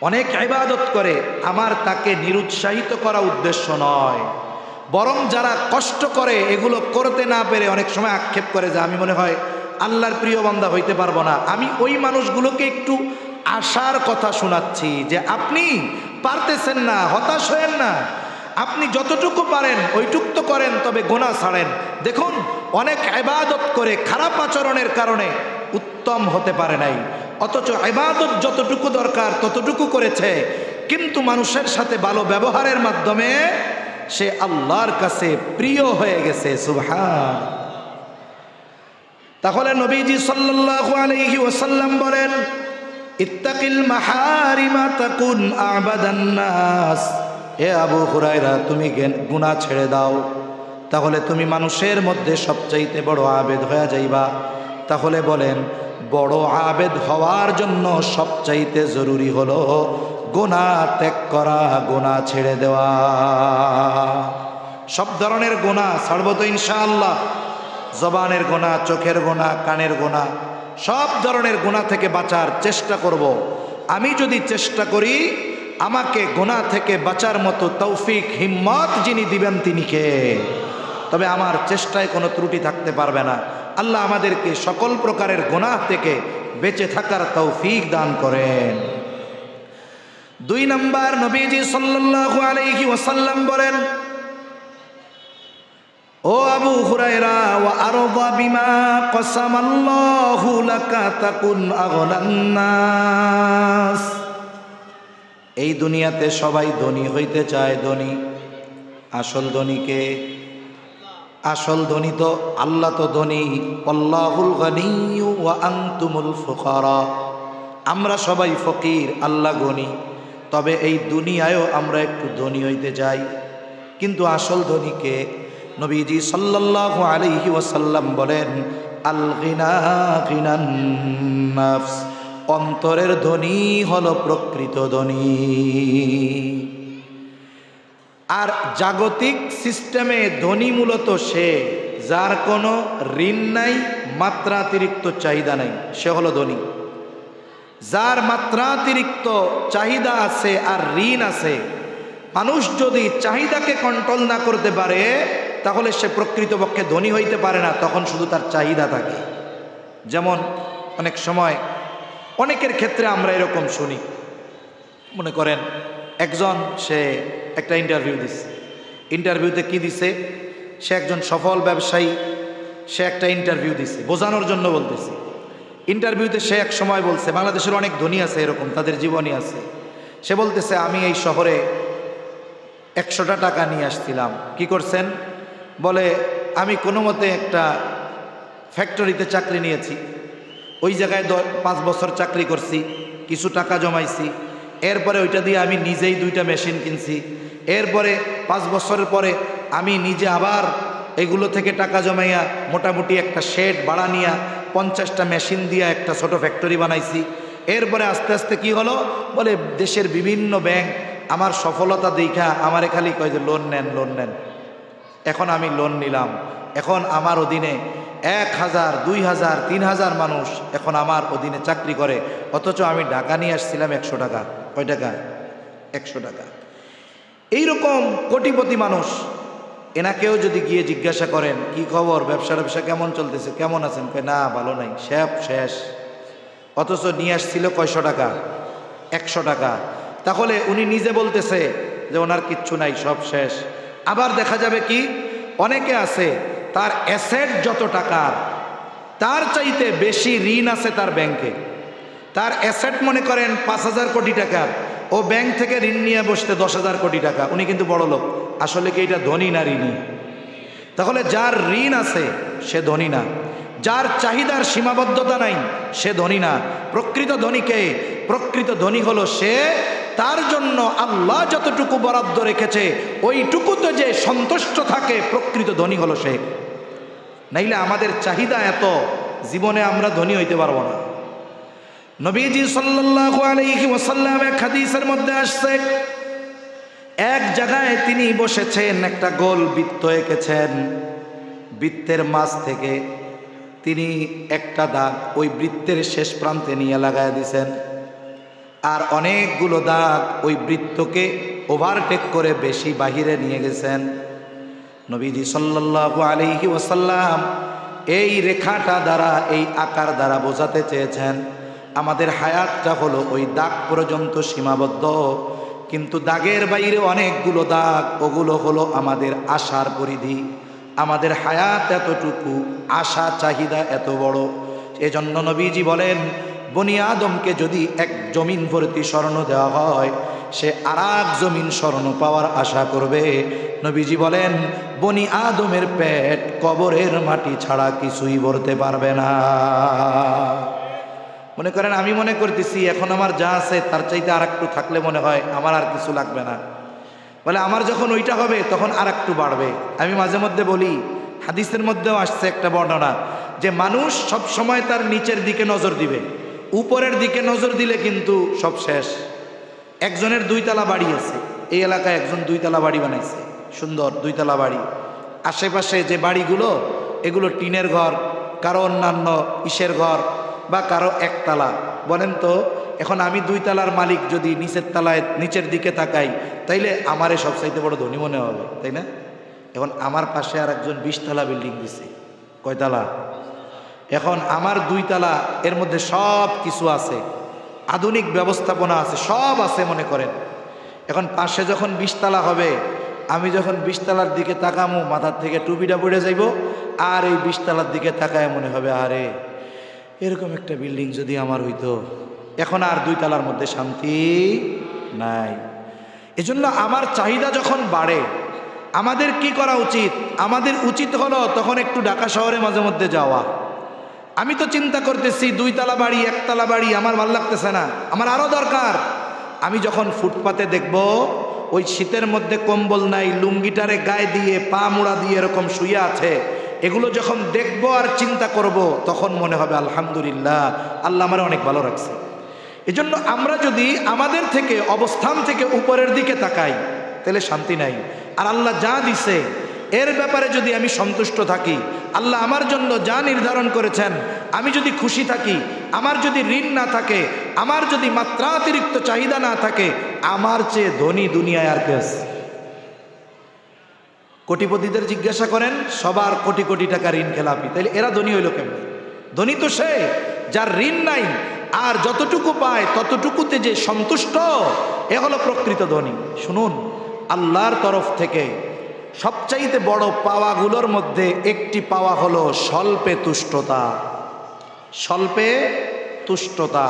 অনেক ইবাদত করে, আমার তাকে নিরুৎসাহিত করা উদ্দেশ্য নয়, বরং যারা কষ্ট করে এগুলো করতে না পেরে অনেক সময় আক্ষেপ করে যে আমি মনে হয় আল্লাহর প্রিয় বান্দা হইতে পারবো না, আমি ওই মানুষগুলোকে একটু আশার কথা শোনাচ্ছি যে আপনি পারতেছেন না, হতাশ হয়েন না, আপনি যতটুকু পারেন ওইটুক তো করেন, তবে গুনাহ ছাড়েন। দেখুন, অনেক ইবাদত করে খারাপ আচরণের কারণে উত্তম হতে পারে নাই, অথচ ইবাদত যতটুকু দরকার ততটুকু করেছে, কিন্তু মানুষের সাথে ভালো ব্যবহারের মাধ্যমে সে আল্লাহর কাছে প্রিয় হয়ে গেছে। সুবহান। তাহলে নবীজি সাল্লাল্লাহু আলাইহি ওয়াসাল্লাম বলেন, ইত্তাকিল মাহারিমা তাকুন আবাদান নাস। হে আবু হুরায়রা, তুমি গুনাহ ছেড়ে দাও, তাহলে তুমি মানুষের মধ্যে সবচাইতে বড় আবেদ হয়ে যাইবা। তাহলে বলেন, বড় আবেদ হওয়ার জন্য সবচাইতে জরুরি হলো গুনাহ ত্যাগ করা, গুনাহ ছেড়ে দেওয়া। সব ধরনের গুনাহ ছাড়বো তো ইনশাআল্লাহ। জবানের গুনাহ, চোখের গুনাহ, কানের গুনাহ, সব ধরনের গুনাহ থেকে বাঁচার চেষ্টা করব। আমি যদি চেষ্টা করি, আমাকে গুনাহ থেকে বাঁচার মতো তৌফিক, হিম্মত যিনি দিবেন তিনি কে? তবে আমার চেষ্টায় কোনো ত্রুটি থাকতে পারবে না। আল্লাহ আমাদেরকে সকল প্রকারের গুনাহ থেকে বেঁচে থাকার তৌফিক দান করেন। 2 নম্বর, নবীজি সাল্লাল্লাহু আলাইহি ওয়াসাল্লাম বলেন, ও আবু হুরায়রা, ওয়া আরদা বিমা কসামাল্লাহু লাকা তাকুন আগনান নাস। এই দুনিয়াতে সবাই ধনী হইতে চায়, ধনী, আসল ধনীকে? আসল ধনী তো আল্লাহ, তো ধনী। আল্লাহুল গনিয়্যু ওয়া আনতুমুল ফুকারা। আমরা সবাই ফকির, আল্লাহ গনি। তবে এই দুনিয়ায়ও আমরা একটু ধনী হইতে চাই, কিন্তু আসল ধনীকে? নবীজি সাল্লাল্লাহু আলাইহি ওয়াসাল্লাম বলেন, আল গিনা গিনান নাফস। অন্তরের ধনী হলো প্রকৃত ধনী। আর জাগতিক সিস্টেমে ধনী মূলত সে যার কোনো ঋণ নাই, মাত্রাতিরিক্ত চাহিদা নাই, সে হলো ধনী। যার মাত্রাতিরিক্ত চাহিদা আছে আর ঋণ আছে, মানুষ যদি চাহিদাকে কন্ট্রোল না করতে পারে, তাহলে সে প্রকৃতপক্ষে ধনী হইতে পারে না, তখন শুধু তার চাহিদা থাকে। যেমন অনেক সময় অনেকের ক্ষেত্রে আমরা এরকম শুনি, মনে করেন একজন, সে একটা ইন্টারভিউ দিছে, ইন্টারভিউতে কি দিছে, সে একজন সফল ব্যবসায়ী, সে একটা ইন্টারভিউ দিছে, বোঝানোর জন্য বলতেছি। ইন্টারভিউতে সে এক সময় বলছে, বাংলাদেশের অনেক ধনী আছে এরকম, তাদের জীবনী আছে। সে বলতেছে, আমি এই শহরে 100টা টাকা নিয়ে আসছিলাম। কি করছেন? বলে, আমি কোনো মতে একটা ফ্যাক্টরিতে চাকরি নিয়েছি, ওই জায়গায় 5 বছর চাকরি করছি, কিছু টাকা জমাইছি, এরপরে ওইটা দিয়ে আমি নিজেই 2টা মেশিন কিনছি, এরপরে 5 বছরের পরে আমি নিজে আবার এগুলো থেকে টাকা জমাইয়া মোটামুটি একটা শেড ভাড়া নিয়া 50টা মেশিন দিয়া একটা ছোট ফ্যাক্টরি বানাইছি। এরপরে আস্তে আস্তে কি হলো, বলে দেশের বিভিন্ন ব্যাংক আমার সফলতা দেখা আমারে খালি কয় যে লোন নেন, লোন নেন। এখন আমি লোন নিলাম, এখন আমার অধীনে 1000, 2000, 3000 মানুষ এখন আমার অধীনে চাকরি করে, অথচ আমি টাকা নিয়ে আসছিলাম 100 টাকা। কয় টাকা? 100 টাকা। এইরকম কোটিপতি মানুষ, এনাকেও যদি গিয়ে জিজ্ঞাসা করেন কি খবর, ব্যবসা কেমন চলতেছে, কেমন আছেন, কয় না ভালো নাই, শেষ। অথচ নিয়ে আসছিল কয়শো টাকা? 100 টাকা। তাহলে উনি নিজে বলতেছে যে ওনার কিচ্ছু নাই, সব শেষ। আবার দেখা যাবে কি, অনেকে আছে তার অ্যাসেট যত টাকার তার চাইতে বেশি ঋণ আছে তার ব্যাংকে। তার অ্যাসেট মনে করেন 5000 কোটি টাকার, ও ব্যাংক থেকে ঋণ নিয়ে বসতে 10,000 কোটি টাকা। উনি কিন্তু বড় লোক, আসলে কি এটা ধনী না ঋণী? তাহলে যার ঋণ আছে সে ধনী না, যার চাহিদার সীমাবদ্ধতা নাই সে ধনী না। প্রকৃত ধনীকে, প্রকৃত ধনী হলো সে, তার জন্য আল্লাহ যতটুকু বরাদ্দ রেখেছে ওইটুকুতে যে সন্তুষ্ট থাকে, প্রকৃত ধনী হলো সে। নাইলে আমাদের চাহিদা এত, জীবনে আমরা ধনী হইতে পারবো না। নবীজি সাল্লাল্লাহু আলাইহি ওয়াসাল্লাম এক হাদিসের মধ্যে আসছে, এক জায়গায় তিনি বসেছেন, একটা গোল বৃত্ত এঁকেছেন, বৃত্তের মাঝ থেকে তিনি একটা দাগ ওই বৃত্তের শেষ প্রান্তে নিয়ে লাগায় দিয়েছেন, আর অনেকগুলো দাগ ওই বৃত্তকে ওভারটেক করে বেশি বাহিরে নিয়ে গেছেন। নবীজি সাল্লাল্লাহু আলাইহি ওয়াসাল্লাম এই রেখাটা দ্বারা, এই আকার দ্বারা বোঝাতে চেয়েছেন আমাদের হায়াতটা হলো ওই দাগ পর্যন্ত সীমাবদ্ধ, কিন্তু দাগের বাইরে অনেকগুলো দাগ, ওগুলো হলো আমাদের আশার পরিধি। আমাদের হায়াত এতটুকু, আশা চাহিদা এত বড়। এজন্য নবীজি বলেন, বনি আদমকে যদি এক জমিন ভর্তি স্বর্ণ দেওয়া হয়, সে আরেক জমিন স্বর্ণ পাওয়ার আশা করবে। নবীজি বলেন, বনি আদমের পেট কবরের মাটি ছাড়া কিছুই ভরতে পারবে না। মনে করেন আমি মনে করতেছি এখন আমার যা আছে তার চাইতে আর একটু থাকলে মনে হয় আমার আর কিছু লাগবে না, বলে আমার যখন ওইটা হবে তখন আর একটু বাড়বে। আমি মাঝে মধ্যে বলি, হাদিসের মধ্যেও আসছে একটা বর্ণনা, যে মানুষ সব সময় তার নিচের দিকে নজর দিবে, উপরের দিকে নজর দিলে কিন্তু সব শেষ। একজনের 2 তলা বাড়ি আছে, এই এলাকায় একজন 2 তলা বাড়ি বানাইছে, সুন্দর 2 তলা বাড়ি। আশেপাশে যে বাড়িগুলো, এগুলো টিনের ঘর, কারো অন্যান্য ইসের ঘর, বা কারো 1 তলা। বলেন তো এখন আমি 2 তলার মালিক যদি নিচের তলায়, নিচের দিকে তাকাই, তাইলে আমারে সবচাইতে বড় ধনী মনে হবে, তাই না? এখন আমার পাশে আর একজন 20 তলা বিল্ডিং দিছে, কয় তলা? এখন আমার 2 তলা, এর মধ্যে সব কিছু আছে, আধুনিক ব্যবস্থাপনা আছে, সব আছে মনে করেন। এখন পাশে যখন 20 তলা হবে, আমি যখন 20 তলার দিকে তাকামো, মাথার থেকে টুপিটা পড়ে যাইব, আর এই 20 তলার দিকে তাকায় মনে হবে আরে এরকম একটা বিল্ডিং যদি আমার হইতো। এখন আর 2 তলার মধ্যে শান্তি নাই। এজন্য আমার চাহিদা যখন বাড়ে, আমাদের কি করা উচিত? আমাদের উচিত হলো তখন একটু ঢাকা শহরে মাঝে মধ্যে যাওয়া। আমি তো চিন্তা করতেছি 2 তলা বাড়ি, 1 তলা বাড়ি আমার ভালো লাগতেছে না, আমার আরো দরকার। আমি যখন ফুটপাতে দেখব ওই শীতের মধ্যে কম্বল নাই, লুঙ্গিটারে গায়ে দিয়ে পা মুড়া দিয়ে এরকম শুয়ে আছে, এগুলো যখন দেখব আর চিন্তা করব, তখন মনে হবে আলহামদুলিল্লাহ, আল্লাহ আমারে অনেক ভালো রাখছে। এজন্য আমরা যদি আমাদের থেকে, অবস্থান থেকে উপরের দিকে তাকাই, তাহলে শান্তি নাই। আর আল্লাহ যা দিছে এর ব্যাপারে যদি আমি সন্তুষ্ট থাকি, আল্লাহ আমার জন্য যা নির্ধারণ করেছেন আমি যদি খুশি থাকি, আমার যদি ঋণ না থাকে, আমার যদি মাত্রাতিরিক্ত চাহিদা না থাকে, আমার চেয়ে ধনী দুনিয়ায় আর কে আছে? কোটিপতিদের জিজ্ঞাসা করেন, সবার কোটি কোটি টাকা ঋণ খেলাপি, তাইলে এরা ধনী হইল কেমন? ধনী তো সে যার ঋণ নাই, আর যতটুকু পায় ততটুকুতে যে সন্তুষ্ট, এ হলো প্রকৃত ধনী। শুনুন, আল্লাহর তরফ থেকে সবচাইতে বড় পাওয়াগুলোর মধ্যে একটি পাওয়া হলো স্বল্পে তুষ্টতা। স্বল্পে তুষ্টতা,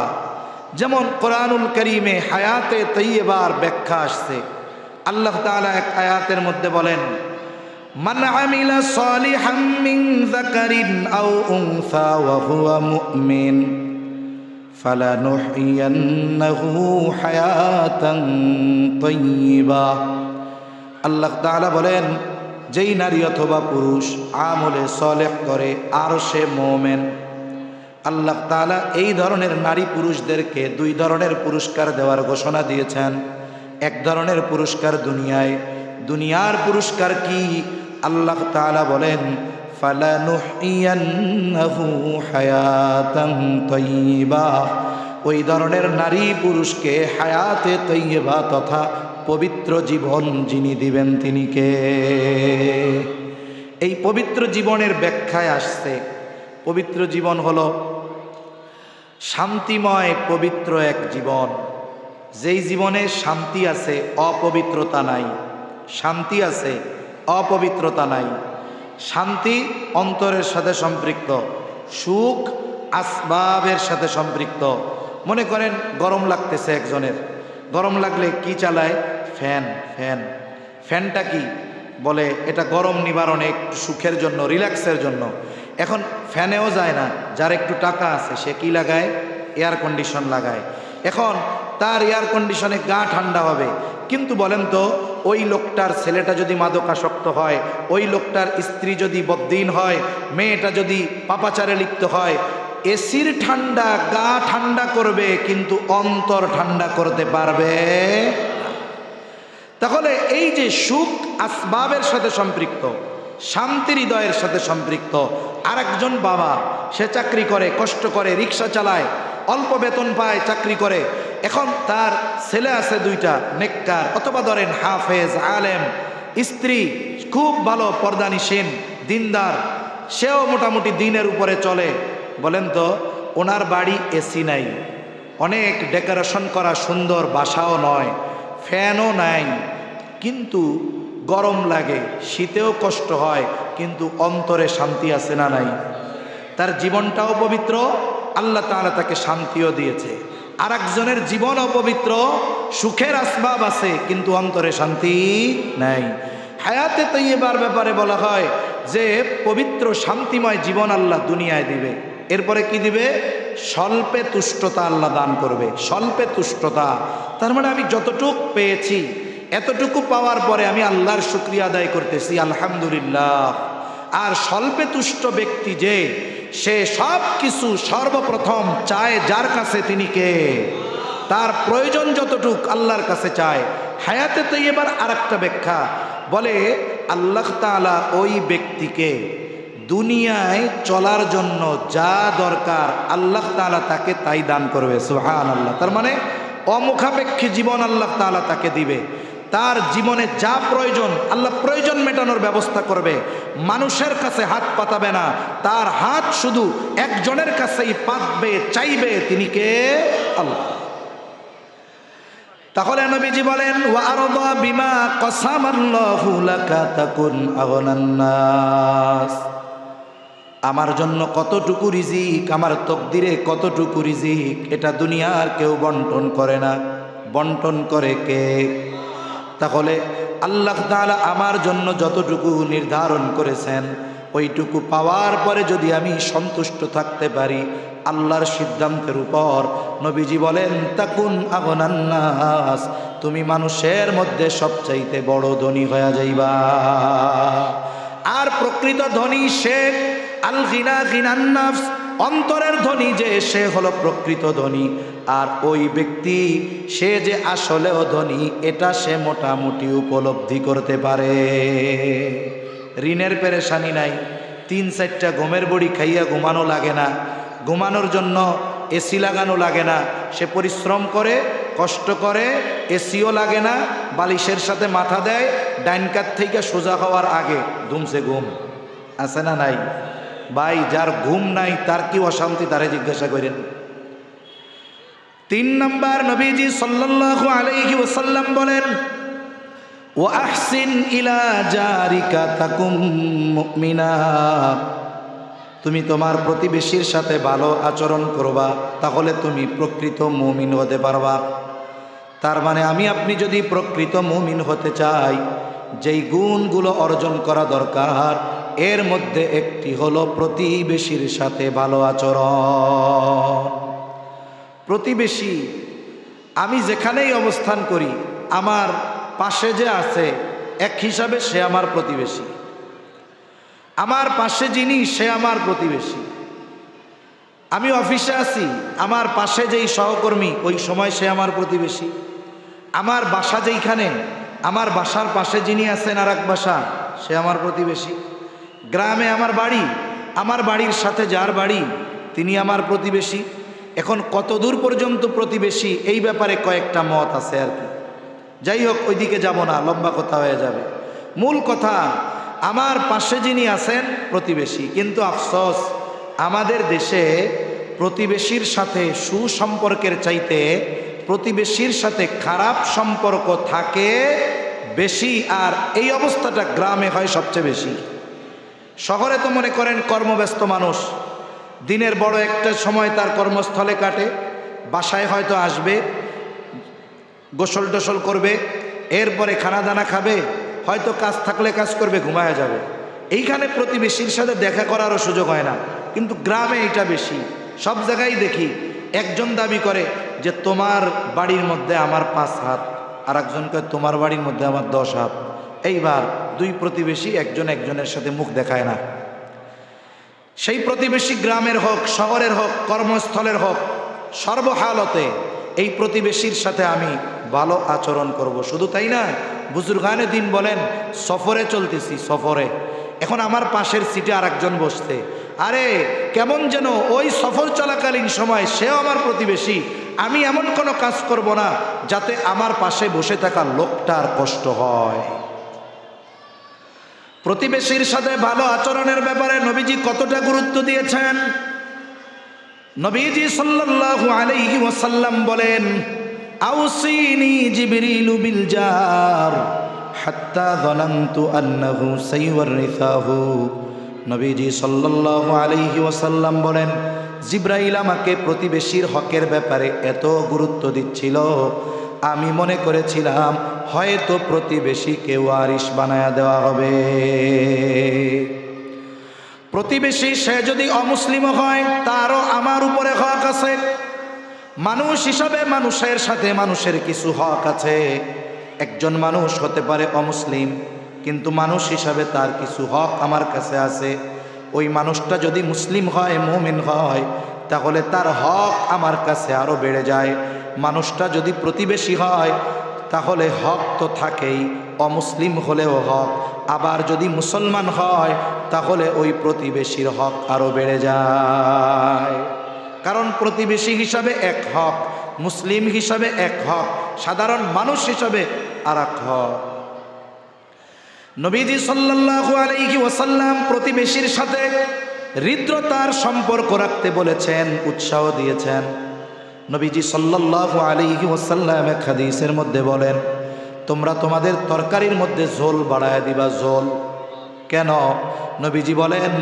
যেমন কোরআনুল কারীমে হায়াতে তাইয়্যিবার ব্যাখ্যা আসছে। আল্লাহ তাআলা এক আয়াতের মধ্যে বলেন, মান আমিলা সালিহাম মিন যাকারিন আও উনসা ওয়া হুয়া মুমিন ফালানুহইয়ান্নাহু হায়াতান তাইয়্যিবা আল্লাহ তাআলা বলেন, যেই নারী অথবা পুরুষ আমলে সলেহ করে আর সে মুমিন, আল্লাহ তাআলা এই ধরনের নারী পুরুষদেরকে দুই ধরনের পুরস্কার দেওয়ার ঘোষণা দিয়েছেন। এক ধরনের পুরস্কার দুনিয়ার পুরস্কার কি? আল্লাহ তাআলা বলেন, ফালানুহইয়ান্নাহু হায়াতান তাইয়্যিবা, ওই ধরনের নারী পুরুষকে হায়াতে তাইয়্যিবা তথা পবিত্র জীবন যিনি দিবেন তিনি কে? এই পবিত্র জীবনের ব্যাখ্যায় আসছে, পবিত্র জীবন হলো শান্তিময় পবিত্র এক জীবন, যেই জীবনে শান্তি আছে, অপবিত্রতা নাই। শান্তি আছে, অপবিত্রতা নাই। শান্তি অন্তরের সাথে সম্পৃক্ত, সুখ আসবাবের সাথে সম্পৃক্ত। মনে করেন গরম লাগতেছে একজনের, গরম লাগলে কি চালায়? ফ্যান। ফ্যানটা কি বলে? এটা গরম নিবারণে, একটু সুখের জন্য, রিল্যাক্সের জন্য। এখন ফ্যানেও যায় না, যার একটু টাকা আছে সে কি লাগায়? এয়ার কন্ডিশন লাগায়। এখন তার এয়ার কন্ডিশনে গা ঠান্ডা হবে, কিন্তু বলেন তো ওই লোকটার ছেলেটা যদি মাদকাসক্ত হয়, ওই লোকটার স্ত্রী যদি বদ্দিন হয়, মেয়েটা যদি পাপাচারে লিপ্ত হয়, এসির ঠান্ডা গা ঠান্ডা করবে কিন্তু অন্তর ঠান্ডা করতে পারবে? তাহলে এই যে সুখ আসবাবের সাথে সম্পৃক্ত, শান্তি হৃদয়ের সাথে সম্পৃক্ত। আরেকজন বাবা, সে চাকরি করে, কষ্ট করে, রিক্সা চালায়, অল্প বেতন পায়, চাকরি করে। এখন তার ছেলে আছে দুইটা নেককার, অথবা ধরেন হাফেজ আলেম, স্ত্রী খুব ভালো পর্দানিসীন দিনদার, সেও মোটামুটি দিনের উপরে চলে। বলেন তো ওনার বাড়ি এসি নাই, অনেক ডেকোরেশন করা সুন্দর বাসাও নয়, ফ্যানও নাই, কিন্তু গরম লাগে, শীতেও কষ্ট হয়, কিন্তু অন্তরে শান্তি আছে না নাই? তার জীবনটাও পবিত্র, আল্লাহ তাআলা তাকে শান্তিও দিয়েছে। আর একজনের জীবন অপবিত্র, সুখের আসবাব আছে কিন্তু অন্তরে শান্তি নাই। হায়াতে তাইয়্যিবার ব্যাপারে বলা হয় যে পবিত্র শান্তিময় জীবন আল্লাহ দুনিয়ায় দিবে। এরপরে কি দিবে? স্বল্পে তুষ্টতা আল্লাহ দান করবে। স্বল্পে তুষ্টতা তার মানে আমি যতটুকু পেয়েছি, এতটুকু পাওয়ার পরে আমি আল্লাহর শুকরিয়া আদায় করতেছি, আলহামদুলিল্লাহ। আর স্বল্পে তুষ্ট ব্যক্তি যে, সে সব কিছু সর্বপ্রথম চায় যার কাছে, তিনি কে? তার প্রয়োজন যতটুক আল্লাহর কাছে চায়। হায়াতে তাইয়্যিবার আরেকটা ব্যাখ্যা বলে, আল্লাহ তাআলা ওই ব্যক্তিকে দুনিয়ায় চলার জন্য যা দরকার আল্লাহ তাআলা তাকে তাই দান করবে। সুবহানাল্লাহ। তার মানে অমুখাপেক্ষী জীবন আল্লাহ তাআলা তাকে দিবে। তার জীবনে যা প্রয়োজন আল্লাহ প্রয়োজন মেটানোর ব্যবস্থা করবে। মানুষের কাছে হাত পাতাবে না, তার হাত শুধু একজনের কাছেই পাতবে, চাইবে, তিনি কে? আল্লাহ। তাহলে নবীজি বলেন, ওয়া আরদা বিমা কাসামাল্লাহু লাকা তাকুন আগনান নাস। আমার জন্য কতটুকু রিজিক, আমার তকদিরে কতটুকু রিজিক, এটা দুনিয়ার কেউ বন্টন করে না। বন্টন করে কে? তাহলে আল্লাহ তাআলা আমার জন্য যতটুকু নির্ধারণ করেছেন, ওইটুকু পাওয়ার পরে যদি আমি সন্তুষ্ট থাকতে পারি আল্লাহর সিদ্ধান্তের উপর, নবীজি বলেন তাকুন আগনান নাস, তুমি মানুষের মধ্যে সবচাইতে বড় ধনী হয়ে যাইবা। আর প্রকৃত ধনী সে আল গিনা গিনান নাফস, অন্তরের ধনী যে, সে হলো প্রকৃত ধনী। আর ওই ব্যক্তি সে যে আসলেও ধনী, এটা সে মোটামুটি উপলব্ধি করতে পারে। ঋণের পেরেশানি নাই, 3-4টা গমের বড়ি খাইয়া ঘুমানো লাগে না, ঘুমানোর জন্য এসি লাগানো লাগে না, সে পরিশ্রম করে, কষ্ট করে, এসিও লাগে না, বালিশের সাথে মাথা দেয়, ডাইন কাত থেকে সোজা হওয়ার আগে ধুমসে ঘুম আছে না নাই? ভাই, যার ঘুম নাই তার কি অশান্তি, তারে জিজ্ঞাসা করেন। 3 নাম্বার, নবীজি সাল্লাল্লাহু আলাইহি ওয়াসাল্লাম বলেন, ওয়া আহসিন ইলা জারিকা তাকুম মুমিনা, তুমি তোমার প্রতিবেশীর সাথে ভালো আচরণ করবা, তাহলে তুমি প্রকৃত মুমিন হতে পারবা। তার মানে আমি আপনি যদি প্রকৃত মুমিন হতে চাই, যেই গুণগুলো অর্জন করা দরকার, এর মধ্যে একটি হলো প্রতিবেশীর সাথে ভালো আচরণ। প্রতিবেশী, আমি যেখানেই অবস্থান করি, আমার পাশে যে আছে এক হিসাবে সে আমার প্রতিবেশী। আমার পাশে যিনি, সে আমার প্রতিবেশী। আমি অফিসে আছি, আমার পাশে যেই সহকর্মী, ওই সময় সে আমার প্রতিবেশী। আমার বাসা যেইখানে, আমার বাসার পাশে যিনি আছেন আর এক বাসা, সে আমার প্রতিবেশী। গ্রামে আমার বাড়ি, আমার বাড়ির সাথে যার বাড়ি, তিনি আমার প্রতিবেশী। এখন কত দূর পর্যন্ত প্রতিবেশী, এই ব্যাপারে কয়েকটা মত আছে আর কি। যাই হোক, ওইদিকে যাব না, লম্বা কথা হয়ে যাবে। মূল কথা, আমার পাশে যিনি আছেন প্রতিবেশী। কিন্তু আফসোস, আমাদের দেশে প্রতিবেশীর সাথে সুসম্পর্কের চাইতে প্রতিবেশীর সাথে খারাপ সম্পর্ক থাকে বেশি। আর এই অবস্থাটা গ্রামে হয় সবচেয়ে বেশি। শহরে তো মনে করেন কর্মব্যস্ত মানুষ, দিনের বড় একটা সময় তার কর্মস্থলে কাটে, বাসায় হয়তো আসবে, গোসল টোসল করবে, এরপরে খানা দানা খাবে, হয়তো কাজ থাকলে কাজ করবে, ঘুমায়া যাবে। এইখানে প্রতিবেশীর সাথে দেখা করারও সুযোগ হয় না। কিন্তু গ্রামে এটা বেশি। সব জায়গায় দেখি একজন দাবি করে যে তোমার বাড়ির মধ্যে আমার 5 হাত, আর একজনকে তোমার বাড়ির মধ্যে আমার 10 হাত। এইবার দুই প্রতিবেশী একজন একজনের সাথে মুখ দেখায় না। সেই প্রতিবেশী গ্রামের হোক, শহরের হোক, কর্মস্থলের হোক, সর্বহালতে এই প্রতিবেশীর সাথে আমি ভালো আচরণ করব। শুধু তাই না, বুজুর্গানে দিন বলেন, সফরে চলতেছি, সফরে, এখন আমার পাশের সিটে আর একজন বসতে, আরে কেমন যেন ওই সফর চলাকালীন সময় সেও আমার প্রতিবেশী। আমি এমন কোনো কাজ করব না যাতে আমার পাশে বসে থাকা লোকটার কষ্ট হয়। প্রতিবেশীর সাথে ভালো আচরণের ব্যাপারে নবীজি কতটা গুরুত্ব দিয়েছেন। নবীজি সাল্লাল্লাহু আলাইহি ওয়াসাল্লাম বলেন, আউসিনি জিবরিলু বিল জার হাত্তা যানানতু আন্নাহু সাইওয়ারিসাহু। নবীজি সাল্লাল্লাহু আলাইহি ওয়াসাল্লাম বলেন, জিবরাইল আমাকে প্রতিবেশীর হকের ব্যাপারে এত গুরুত্ব দিচ্ছিল, আমি মনে করেছিলাম হয়তো প্রতিবেশীকে ওয়ারিশ বানায়া দেওয়া হবে। প্রতিবেশী সে যদি অমুসলিম হয়, তারও আমার উপরে হক আছে। মানুষ হিসাবে মানুষের সাথে মানুষের কিছু হক আছে। একজন মানুষ হতে পারে অমুসলিম, কিন্তু মানুষ হিসাবে তার কিছু হক আমার কাছে আছে। ওই মানুষটা যদি মুসলিম হয়, মুমিন হয়, তাহলে তার হক আমার কাছে আরও বেড়ে যায়। মানুষটা যদি প্রতিবেশী হয়, তাহলে হক তো থাকেই, অমুসলিম হলেও হক। আবার যদি মুসলমান হয়, তাহলে ওই প্রতিবেশীর হক আরও বেড়ে যায়। কারণ প্রতিবেশী হিসাবে এক হক, মুসলিম হিসাবে এক হক, সাধারণ মানুষ হিসাবে আর এক হক। নবীজি সাল্লাল্লাহু আলাইহি ওয়াসাল্লাম প্রতিবেশীর সাথে হৃদ্রতার সম্পর্ক রাখতে বলেছেন, উৎসাহ দিয়েছেন। নবীজি সাল্লাল্লাহু আলাইহি ওয়াসাল্লাম এক হাদিসের মধ্যে বলেন, তোমরা তোমাদের তরকারির মধ্যে ঝোল বাড়ায় দিবা। ঝোল কেন? নবীজি বলেন,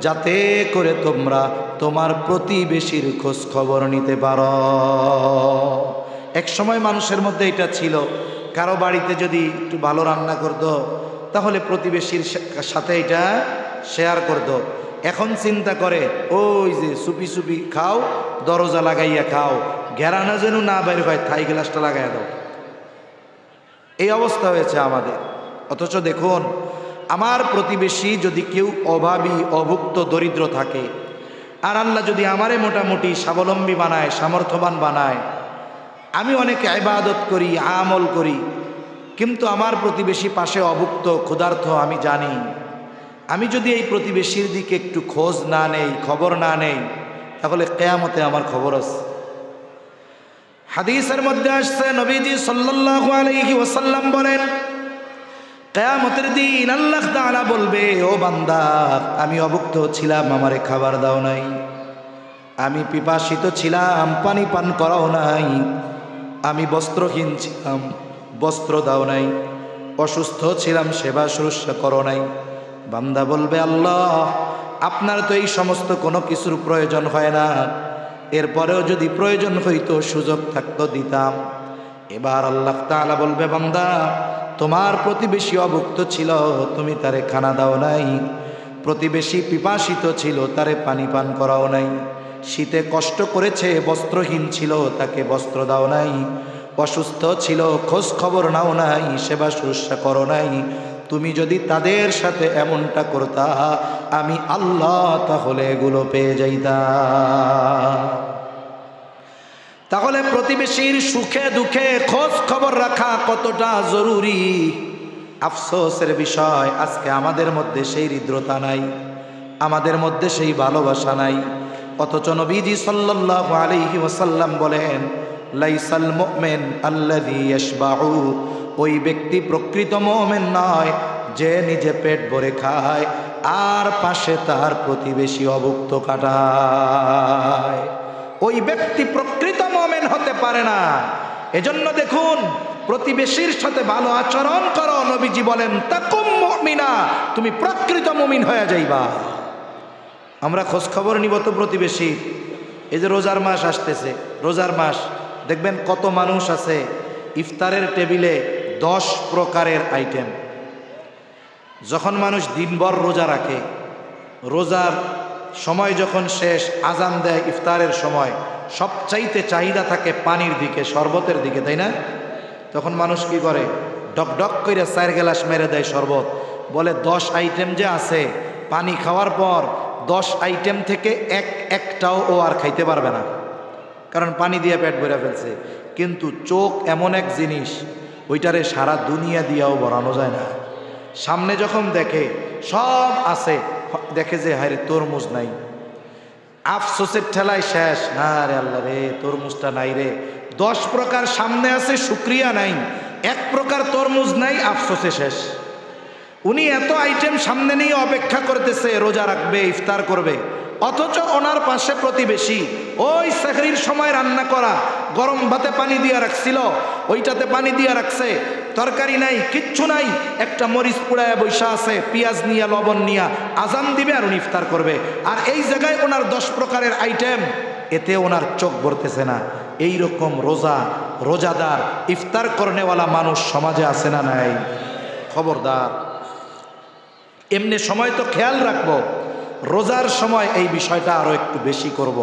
যাতে করে তোমরা তোমার প্রতিবেশীর খোঁজ খবর নিতে পারো। এক সময় মানুষের মধ্যে এটা ছিল, কারো বাড়িতে যদি একটু ভালো রান্না করতো, তাহলে প্রতিবেশীর সাথে এটা শেয়ার করতো। এখন চিন্তা করে, ওই যে সুপি সুপি খাও, দরজা লাগাইয়া খাও, ঘেরানা যেন না বের হয়, থাই গ্লাসটা লাগাইয়া দাও। এই অবস্থা হয়েছে আমাদের। অথচ দেখুন, আমার প্রতিবেশী যদি কেউ অভাবী, অভুক্ত, দরিদ্র থাকে, আর আল্লাহ যদি আমারে মোটামুটি স্বাবলম্বী বানায়, সামর্থ্যবান বানায়, আমি অনেক ইবাদত করি, আমল করি, কিন্তু আমার প্রতিবেশী পাশে অভুক্ত, ক্ষুধার্ত, আমি জানি, আমি যদি এই প্রতিবেশীর দিকে একটু খোঁজ না নেই, খবর না নেই, তাহলে কিয়ামতে আমার খবর আছে। হাদিসের মধ্যে আসছে, নবীজি সাল্লাল্লাহু আলাইহি ওয়াসাল্লাম বলেন, কিয়ামতের দিন আল্লাহ তাআলা বলবে, ও বান্দা, আমি অভুক্ত ছিলাম, আমারে খাবার দাও নাই, আমি পিপাসিত ছিলাম, পানি পান করাও নাই, আমি বস্ত্রহীন ছিলাম, বস্ত্র দাও নাই, অসুস্থ ছিলাম, সেবা শুশ্রূষা করো নাই। বান্দা বলবে, আল্লাহ, আপনার তো এই সমস্ত কোনো কিছুর প্রয়োজন হয় না, এরপরেও যদি প্রয়োজন হইতো, সুযোগ থাকতো, দিতাম। এবার আল্লাহ তাআলা বলবে, বান্দা, তোমার প্রতিবেশী অভুক্ত ছিল, তুমি তারে খানা দাও নাই, প্রতিবেশী পিপাসিত ছিল, তারে পানি পান করাও নাই, শীতে কষ্ট করেছে, বস্ত্রহীন ছিল, তাকে বস্ত্র দাও নাই, অসুস্থ ছিল, খোঁজ খবর নাও নাই, সেবা শুশ্রূষা করো নাই, তুমি যদি তাদের সাথে এমনটা করতা আমি আল্লাহ তাহলে এগুলো পেয়ে যাইতাম। তাহলে প্রতিবেশীর সুখে দুঃখে খোঁজ খবর রাখা কতটা জরুরি। আফসোসের বিষয় আজকে আমাদের মধ্যে সেই হৃদ্রতা নাই, আমাদের মধ্যে সেই ভালোবাসা নাই। অথচ নবীজি সাল্লাল্লাহু আলাইহি ওয়াসাল্লাম বলেন, লাইসাল মুমিন আল্লাযী ইয়াশবাউ, ওই ব্যক্তি প্রকৃত মুমিন নয় যে নিজে পেট ভরে খায় আর পাশে তার প্রতিবেশী অভুক্ত কাটায়। ওই ব্যক্তি প্রকৃত মুমিন হতে পারে না। এজন্য দেখুন, প্রতিবেশীর সাথে ভালো আচরণ করো। নবীজি বলেন তাকুম মুমিনা, তুমি প্রকৃত মুমিন হয়ে যাইবা। আমরা খোঁজ খবর নিব তো প্রতিবেশী। এই যে রোজার মাস আসতেছে, রোজার মাস দেখবেন কত মানুষ আছে ইফতারের টেবিলে 10 প্রকারের আইটেম। যখন মানুষ দিনভর রোজা রাখে, রোজার সময় যখন শেষ, আজান দেয় ইফতারের সময়, সবচাইতে চাহিদা থাকে পানির দিকে, শরবতের দিকে, তাই না? তখন মানুষ কি করে, ডক ডক করে 4 গ্লাস মেরে দেয় শরবত। বলে 10 আইটেম যে আছে, পানি খাওয়ার পর 10 আইটেম থেকে একটাও ও আর খাইতে পারবে না, কারণ পানি দিয়ে পেট ভরে ফেলছে। কিন্তু চোখ এমন এক জিনিস, ওইটারে সারা দুনিয়া দিয়েও ভরানো যায় না। সামনে যখন দেখে সব আছে, দেখে যে হায় রে তরমুজ নাই, আফসোসের ঠেলায় শেষ। আরে আল্লাহ রে, তরমুজটা নাই রে। 10 প্রকার সামনে আছে, শুকরিয়া নাই, 1 প্রকার তরমুজ নাই, আফসোসে শেষ। উনি এত আইটেম সামনে নিয়ে অপেক্ষা করতেছে রোজা রাখবে, ইফতার করবে, অথচ ওনার পাশে প্রতিবেশী ওই সেহরির সময় রান্না করা গরম ভাতে পানি দিয়ে রাখছিল, ওইটাতে পানি দিয়ে রাখছে, তরকারি নাই, কিচ্ছু নাই, একটা মরিচ পুড়ায় বৈশা আছে, পেঁয়াজ নিয়ে লবণ নিয়ে আজান দিবে আর উনি ইফতার করবে। আর এই জায়গায় ওনার 10 প্রকারের আইটেম, এতে ওনার চোখ ভরতেছে না। এই রকম রোজাদার ইফতার করনেওয়ালা মানুষ সমাজে আছে না নাই? খবরদার। এমনি সময় তো খেয়াল রাখবো, রোজার সময় এই বিষয়টা আরো একটু বেশি করব।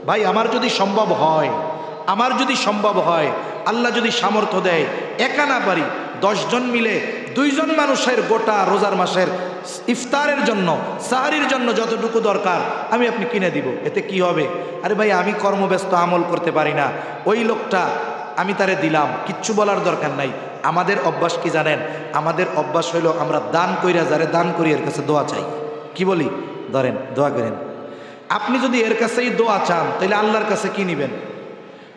ভাই আমার যদি সম্ভব হয়, আল্লাহ যদি সামর্থ্য দেয়, একা না পারি, 10 জন মিলে 2 জন মানুষের গোটা রোজার মাসের ইফতারের জন্য, সাহারির জন্য যতটুকু দরকার আমি আপনি কিনে দিব। এতে কি হবে? আরে ভাই আমি কর্মব্যস্ত, আমল করতে পারি না, ওই লোকটা আমি তারে দিলাম, কিচ্ছু বলার দরকার নাই। আমাদের অভ্যাস কি জানেন? আমাদের অভ্যাস হইল আমরা দান কইরা যারে দান করি এর কাছে দোয়া চাই। কি বলি? ধরেন দোয়া করেন। আপনি যদি এর কাছেই দোয়া চান তাহলে আল্লাহর কাছে কি নিবেন?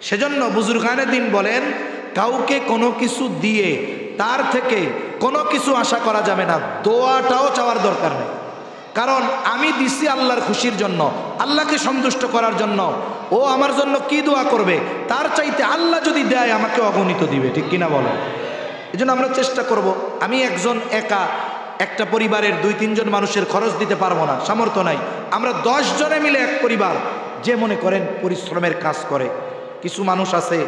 সেজন্য বুজুর্গানে দিন বলেন, কাউকে কোনো কিছু দিয়ে তার থেকে কোনো কিছু আশা করা যাবে না, দোয়াটাও চাওয়ার দরকার নেই। কারণ আমি দিছি আল্লাহর খুশির জন্য, আল্লাহকে সন্তুষ্ট করার জন্য। ও আমার জন্য কি দোয়া করবে? তার চাইতে আল্লাহ যদি দেয় আমাকে অগণিত দিবে, ঠিক কিনা বলেন? এই জন্য আমরা চেষ্টা করব। আমি একজন একা একটা পরিবারের 2-3 জন মানুষের খরচ দিতে পারবো না, সামর্থ্য নাই। আমরা 10 জনে মিলে এক পরিবার, যে মনে করেন পরিশ্রমের কাজ করে, কিছু মানুষ আছে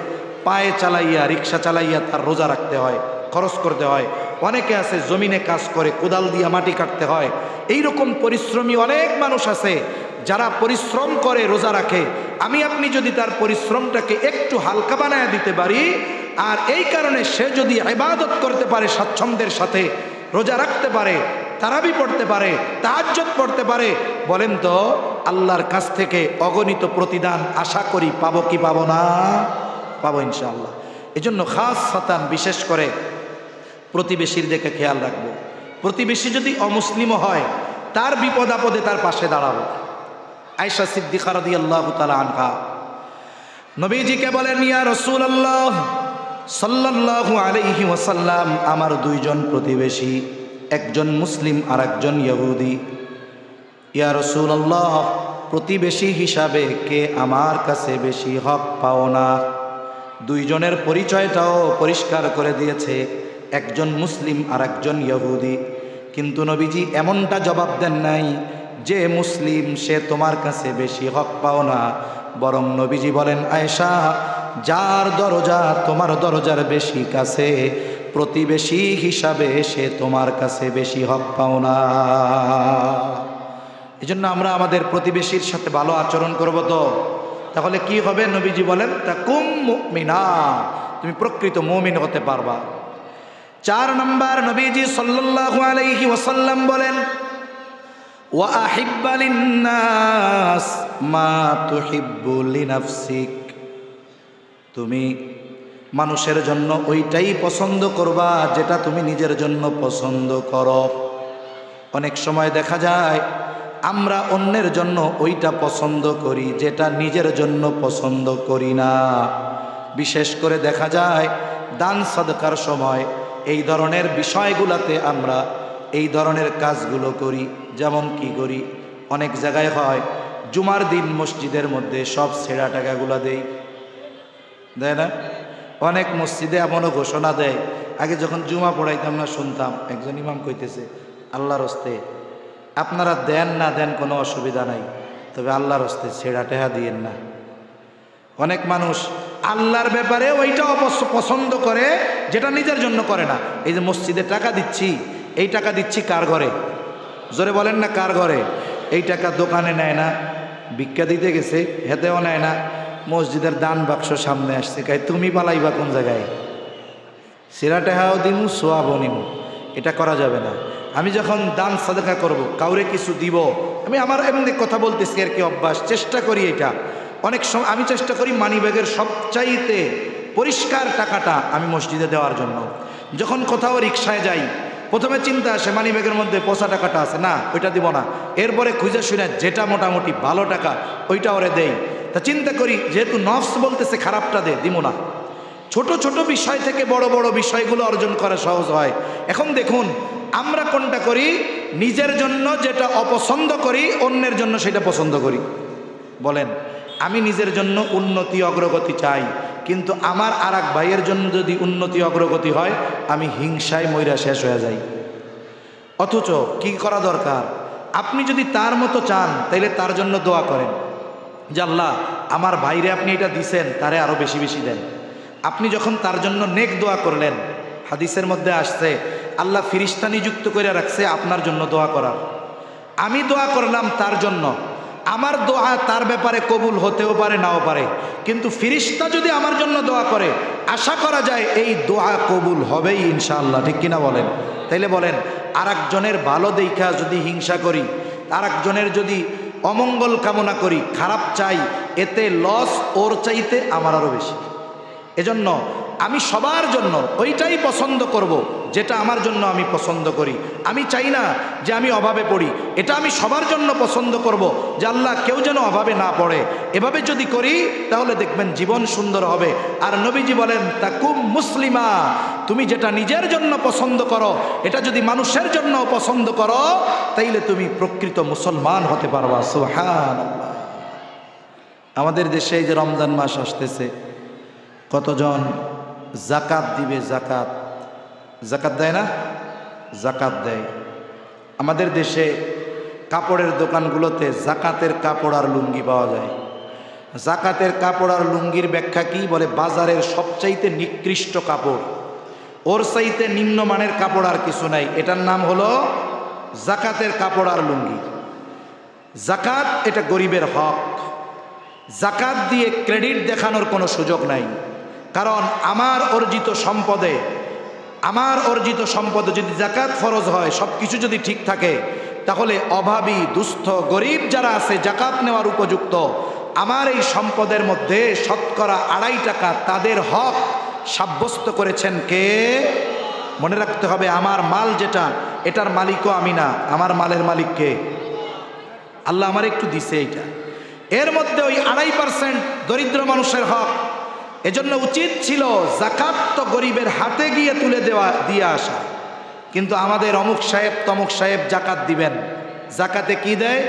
পায়ে চালাইয়া, রিক্সা চালাইয়া তার রোজা রাখতে হয়, খরচ করতে হয়। অনেকে আছে জমিনে কাজ করে, কোদাল দিয়া মাটি কাটতে হয়। এই রকম পরিশ্রমী অনেক মানুষ আছে যারা পরিশ্রম করে রোজা রাখে। আমি আপনি যদি তার পরিশ্রমটাকে একটু হালকা বানায় দিতে পারি, আর এই কারণে সে যদি ইবাদত করতে পারে, স্বাচ্ছন্দ্যের সাথে রোজা রাখতে পারে, তারাবি পড়তে পারে, তাহাজ্জুদ পড়তে পারে, বলেন তো আল্লাহর কাছ থেকে অগণিত প্রতিদান আশা করি পাবো কি পাবো না? পাবো ইনশাআল্লাহ। এজন্য খাস সাতান বিশেষ করে প্রতিবেশীর দিকে খেয়াল রাখবো। প্রতিবেশী যদি অমুসলিমও হয়, তার বিপদ আপদে তার পাশে দাঁড়াবো। আয়েশা সিদ্দিকা রাদিয়াল্লাহু তাআলা আনহা নবীজিকে বলেন, ইয়া রাসূলুল্লাহ সাল্লাল্লাহু আলাইহি ওয়াসাল্লাম, আমার 2 জন প্রতিবেশী, একজন মুসলিম আর একজন ইহুদি। ইয়া রাসূলুল্লাহ, প্রতিবেশী হিসাবে কে আমার কাছে বেশি হক পাও না? 2 জনের পরিচয়টাও পরিষ্কার করে দিয়েছে, একজন মুসলিম আর একজন ইহুদি। কিন্তু নবীজি এমনটা জবাব দেন নাই যে মুসলিম সে তোমার কাছে বেশি হক পাও না, বরং নবীজি বলেন, আয়েশা, যার দরজা তোমার দরজার বেশি কাছে, প্রতিবেশী হিসাবে সে তোমার কাছে বেশি হক পাও না। এই জন্য আমরা আমাদের প্রতিবেশীর সাথে ভালো আচরণ করব। তো তাহলে কি হবে? নবীজি বলেন, তাকুম মুমিনা, তুমি প্রকৃত মুমিন হতে পারবা। 4 নম্বর, নবীজি সাল্লাল্লাহু আলাইহি ওয়াসাল্লাম বলেন, ওয়া আহিব্বা লিন্নাস মা তুহিব্বু লিনাফসিক, তুমি মানুষের জন্য ওইটাই পছন্দ করবা যেটা তুমি নিজের জন্য পছন্দ করো। অনেক সময় দেখা যায় আমরা অন্যের জন্য ওইটা পছন্দ করি যেটা নিজের জন্য পছন্দ করি না। বিশেষ করে দেখা যায় দান সাদকার সময় এই ধরনের বিষয়গুলোতে আমরা এই ধরনের কাজগুলো করি। যেমন কি করি, অনেক জায়গায় হয় জুমার দিন মসজিদের মধ্যে সব ছেঁড়া টাকাগুলো দেয় না? অনেক মসজিদে এমনও ঘোষণা দেয়, আগে যখন জুমা পড়াইতাম না শুনতাম একজন ইমাম কইতেছে, আল্লাহর হস্তে আপনারা দেন না দেন কোনো অসুবিধা নাই, তবে আল্লাহর হস্তে ছেঁড়া টেহা দিয়েন না। অনেক মানুষ আল্লাহর ব্যাপারে ওইটাও পছন্দ করে যেটা নিজের জন্য করে না। এই যে মসজিদে টাকা দিচ্ছি, এই টাকা দিচ্ছি কার ঘরে? জোরে বলেন না, কার ঘরে? এই টাকা দোকানে নেয় না, ভিক্ষা দিতে গেছে হেতেও নেয় না, মসজিদের দান বাক্স সামনে আসছে, কাই তুমি পালাইবা কোন জায়গায়? ছেঁড়া টেহাও দিমু, সোয়াবও নিমু, এটা করা যাবে না। আমি যখন দান সাদকা করব, কাউরে কিছু দিব, আমি আমার এমনি কথা বলতেছি আর কি অভ্যাস, চেষ্টা করি এটা। অনেক সময় আমি চেষ্টা করি মানিব্যাগের সবচাইতে পরিষ্কার টাকাটা আমি মসজিদে দেওয়ার জন্য। যখন কোথাও রিক্সায় যাই, প্রথমে চিন্তা আসে মানিব্যাগের মধ্যে পচা টাকাটা আছে, না ওইটা দিব না। এরপরে খুঁজে শুনে যেটা মোটামুটি ভালো টাকা ওইটা ওরে দেই। তা চিন্তা করি যেহেতু নফস বলতেছে খারাপটা দে, দিব না। ছোট ছোট বিষয় থেকে বড় বড় বিষয়গুলো অর্জন করা সহজ হয়। এখন দেখুন আমরা কোনটা করি, নিজের জন্য যেটা অপছন্দ করি অন্যের জন্য সেটা পছন্দ করি। বলেন, আমি নিজের জন্য উন্নতি অগ্রগতি চাই, কিন্তু আমার আর এক ভাইয়ের জন্য যদি উন্নতি অগ্রগতি হয় আমি হিংসায় মইরা শেষ হয়ে যাই। অথচ কি করা দরকার, আপনি যদি তার মতো চান তাইলে তার জন্য দোয়া করেন যে আল্লাহ আমার ভাইরে আপনি এটা দিছেন, তারে আরো বেশি বেশি দেন। আপনি যখন তার জন্য নেক দোয়া করলেন, হাদিসের মধ্যে আসছে আল্লাহ ফিরিস্তা নিযুক্ত করে রাখছে আপনার জন্য দোয়া করার। আমি দোয়া করলাম তার জন্য, আমার দোয়া তার ব্যাপারে কবুল হতেও পারে নাও পারে, কিন্তু ফিরিস্তা যদি আমার জন্য দোয়া করে আশা করা যায় এই দোয়া কবুল হবেই ইনশাআল্লাহ, ঠিক কিনা বলেন? তাইলে বলেন, আর একজনের ভালো দেখা যদি হিংসা করি, আর একজনের যদি অমঙ্গল কামনা করি, খারাপ চাই, এতে লস ওর চাইতে আমার আরও বেশি। এজন্য আমি সবার জন্য ওইটাই পছন্দ করব যেটা আমার জন্য আমি পছন্দ করি। আমি চাই না যে আমি অভাবে পড়ি, এটা আমি সবার জন্য পছন্দ করব যে আল্লাহ কেউ যেন অভাবে না পড়ে। এভাবে যদি করি তাহলে দেখবেন জীবন সুন্দর হবে। আর নবীজি বলেন তাকুম মুসলিমা, তুমি যেটা নিজের জন্য পছন্দ করো এটা যদি মানুষের জন্য পছন্দ করো তাইলে তুমি প্রকৃত মুসলমান হতে পারবা। সুবহানাল্লাহ। আমাদের দেশে এই যে রমজান মাস আসতেছে, কতজন জাকাত দিবে? জাকাত দেয় না? জাকাত দেয়। আমাদের দেশে কাপড়ের দোকানগুলোতে জাকাতের কাপড় আর লুঙ্গি পাওয়া যায়। জাকাতের কাপড় আর লুঙ্গির ব্যাখ্যা কি? বলে বাজারের সবচাইতে নিকৃষ্ট কাপড়, ওর চাইতে নিম্নমানের কাপড় আর কিছু নাই, এটার নাম হলো জাকাতের কাপড় আর লুঙ্গি। জাকাত এটা গরিবের হক। জাকাত দিয়ে ক্রেডিট দেখানোর কোনো সুযোগ নাই, কারণ আমার অর্জিত সম্পদে যদি জাকাত ফরজ হয়, সব কিছু যদি ঠিক থাকে, তাহলে অভাবী দুস্থ গরিব যারা আছে জাকাত নেওয়ার উপযুক্ত, আমার এই সম্পদের মধ্যে শতকরা 2.5 টাকা তাদের হক সাব্যস্ত করেছেন কে? মনে রাখতে হবে, আমার মাল যেটা এটার মালিকও আমি না, আমার মালের মালিক কে? আল্লাহ আমার একটু দিছে এইটা, এর মধ্যে ওই 2.5% দরিদ্র মানুষের হক। এজন্য উচিত ছিল জাকাত তো গরিবের হাতে গিয়ে তুলে দিয়ে আসা, কিন্তু আমাদের অমুক সাহেব তমুক সাহেব জাকাত দিবেন, জাকাতে কি দেয়?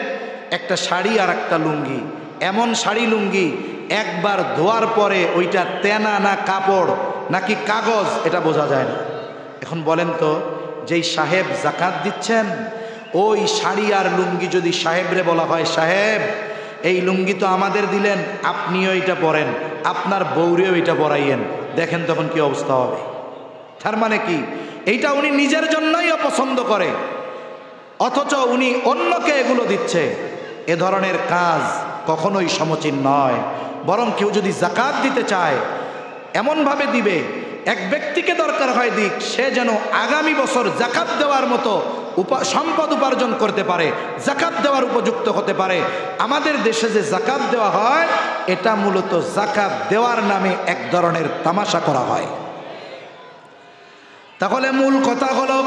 একটা শাড়ি আর একটা লুঙ্গি। এমন শাড়ি লুঙ্গি একবার ধোয়ার পরে ওইটা তেনা না কাপড় নাকি কাগজ এটা বোঝা যায় না। এখন বলেন তো, যেই সাহেব জাকাত দিচ্ছেন ওই শাড়ি আর লুঙ্গি যদি সাহেবরে বলা হয়, সাহেব এই লুঙ্গি তো আমাদের দিলেন, আপনিও এটা পরেন, আপনার বউরেও এটা পরাইয়েন, দেখেন তখন কি অবস্থা হবে। তার মানে কি? এইটা উনি নিজের জন্যই অপছন্দ করে, অথচ উনি অন্যকে এগুলো দিচ্ছে। এ ধরনের কাজ কখনোই সমীচীন নয়। বরং কেউ যদি জাকাত দিতে চায়, এমনভাবে দিবে, এক ব্যক্তিকে দরকার হয় দিক, সে যেন আগামী বছর যাকাত দেওয়ার মতো সম্পদ উপার্জন করতে পারে, যাকাত দেওয়ার উপযুক্ত হতে পারে। আমাদের দেশে যে যাকাত দেওয়া হয়, এটা মূলত যাকাত দেওয়ার নামে এক ধরনের তামাশা করা হয়। তাহলে মূল কথা হলো,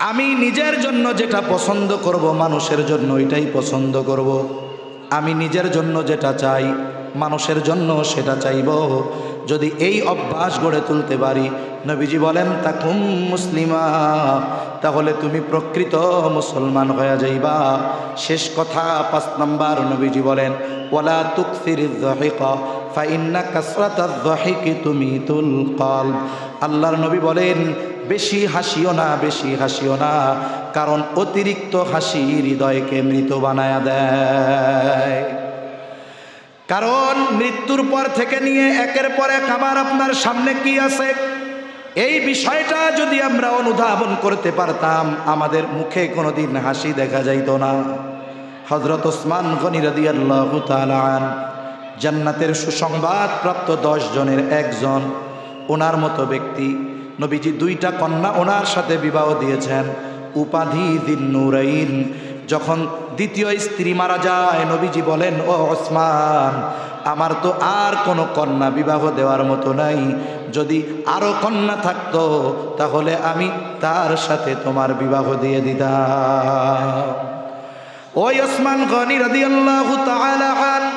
আমি নিজের জন্য যেটা পছন্দ করব, মানুষের জন্য এটাই পছন্দ করব। আমি নিজের জন্য যেটা চাই, মানুষের জন্য সেটা চাইব। যদি এই অভ্যাস গড়ে তুলতে পারি, নবীজি বলেন তাকুম মুসলিমা, তাহলে তুমি প্রকৃত মুসলমান হয়ে যাইবা। শেষ কথা 5 নাম্বার, নবীজি বলেন ওয়ালা তুকসিরিজ যাহিকা ফাইন্না কাসরাতাজ যাহিকি তুমিতুল কলব। আল্লাহর নবী বলেন বেশি হাসিও না, বেশি হাসিও না, কারণ অতিরিক্ত হাসি হৃদয়কে মৃত বানায়া দেয়। কারণ মৃত্যুর পর থেকে নিয়ে একের পর এক আবার আপনার সামনে কি আছে, এই বিষয়টা যদি আমরা অনুধাবন করতে পারতাম, আমাদের মুখে কোনোদিন হাসি দেখা যাইত না। হযরত ওসমান গনি রাদিয়াল্লাহু তাআলা আনহু জান্নাতের সুসংবাদ প্রাপ্ত 10 জনের একজন। ওনার মতো ব্যক্তি, নবীজি 2টা কন্যা ওনার সাথে বিবাহ দিয়েছেন, উপাধি যিন্নুরাইন। যখন দ্বিতীয় স্ত্রী মারা যায়, নবীজি বলেন ও ওসমান, আমার তো আর কোনো কন্যা বিবাহ দেওয়ার মতো নাই, যদি আরো কন্যা থাকতো তাহলে আমি তার সাথে তোমার বিবাহ দিয়ে দিতাম। ওই ওসমান গনি রাদিয়াল্লাহু তাআলা আনহু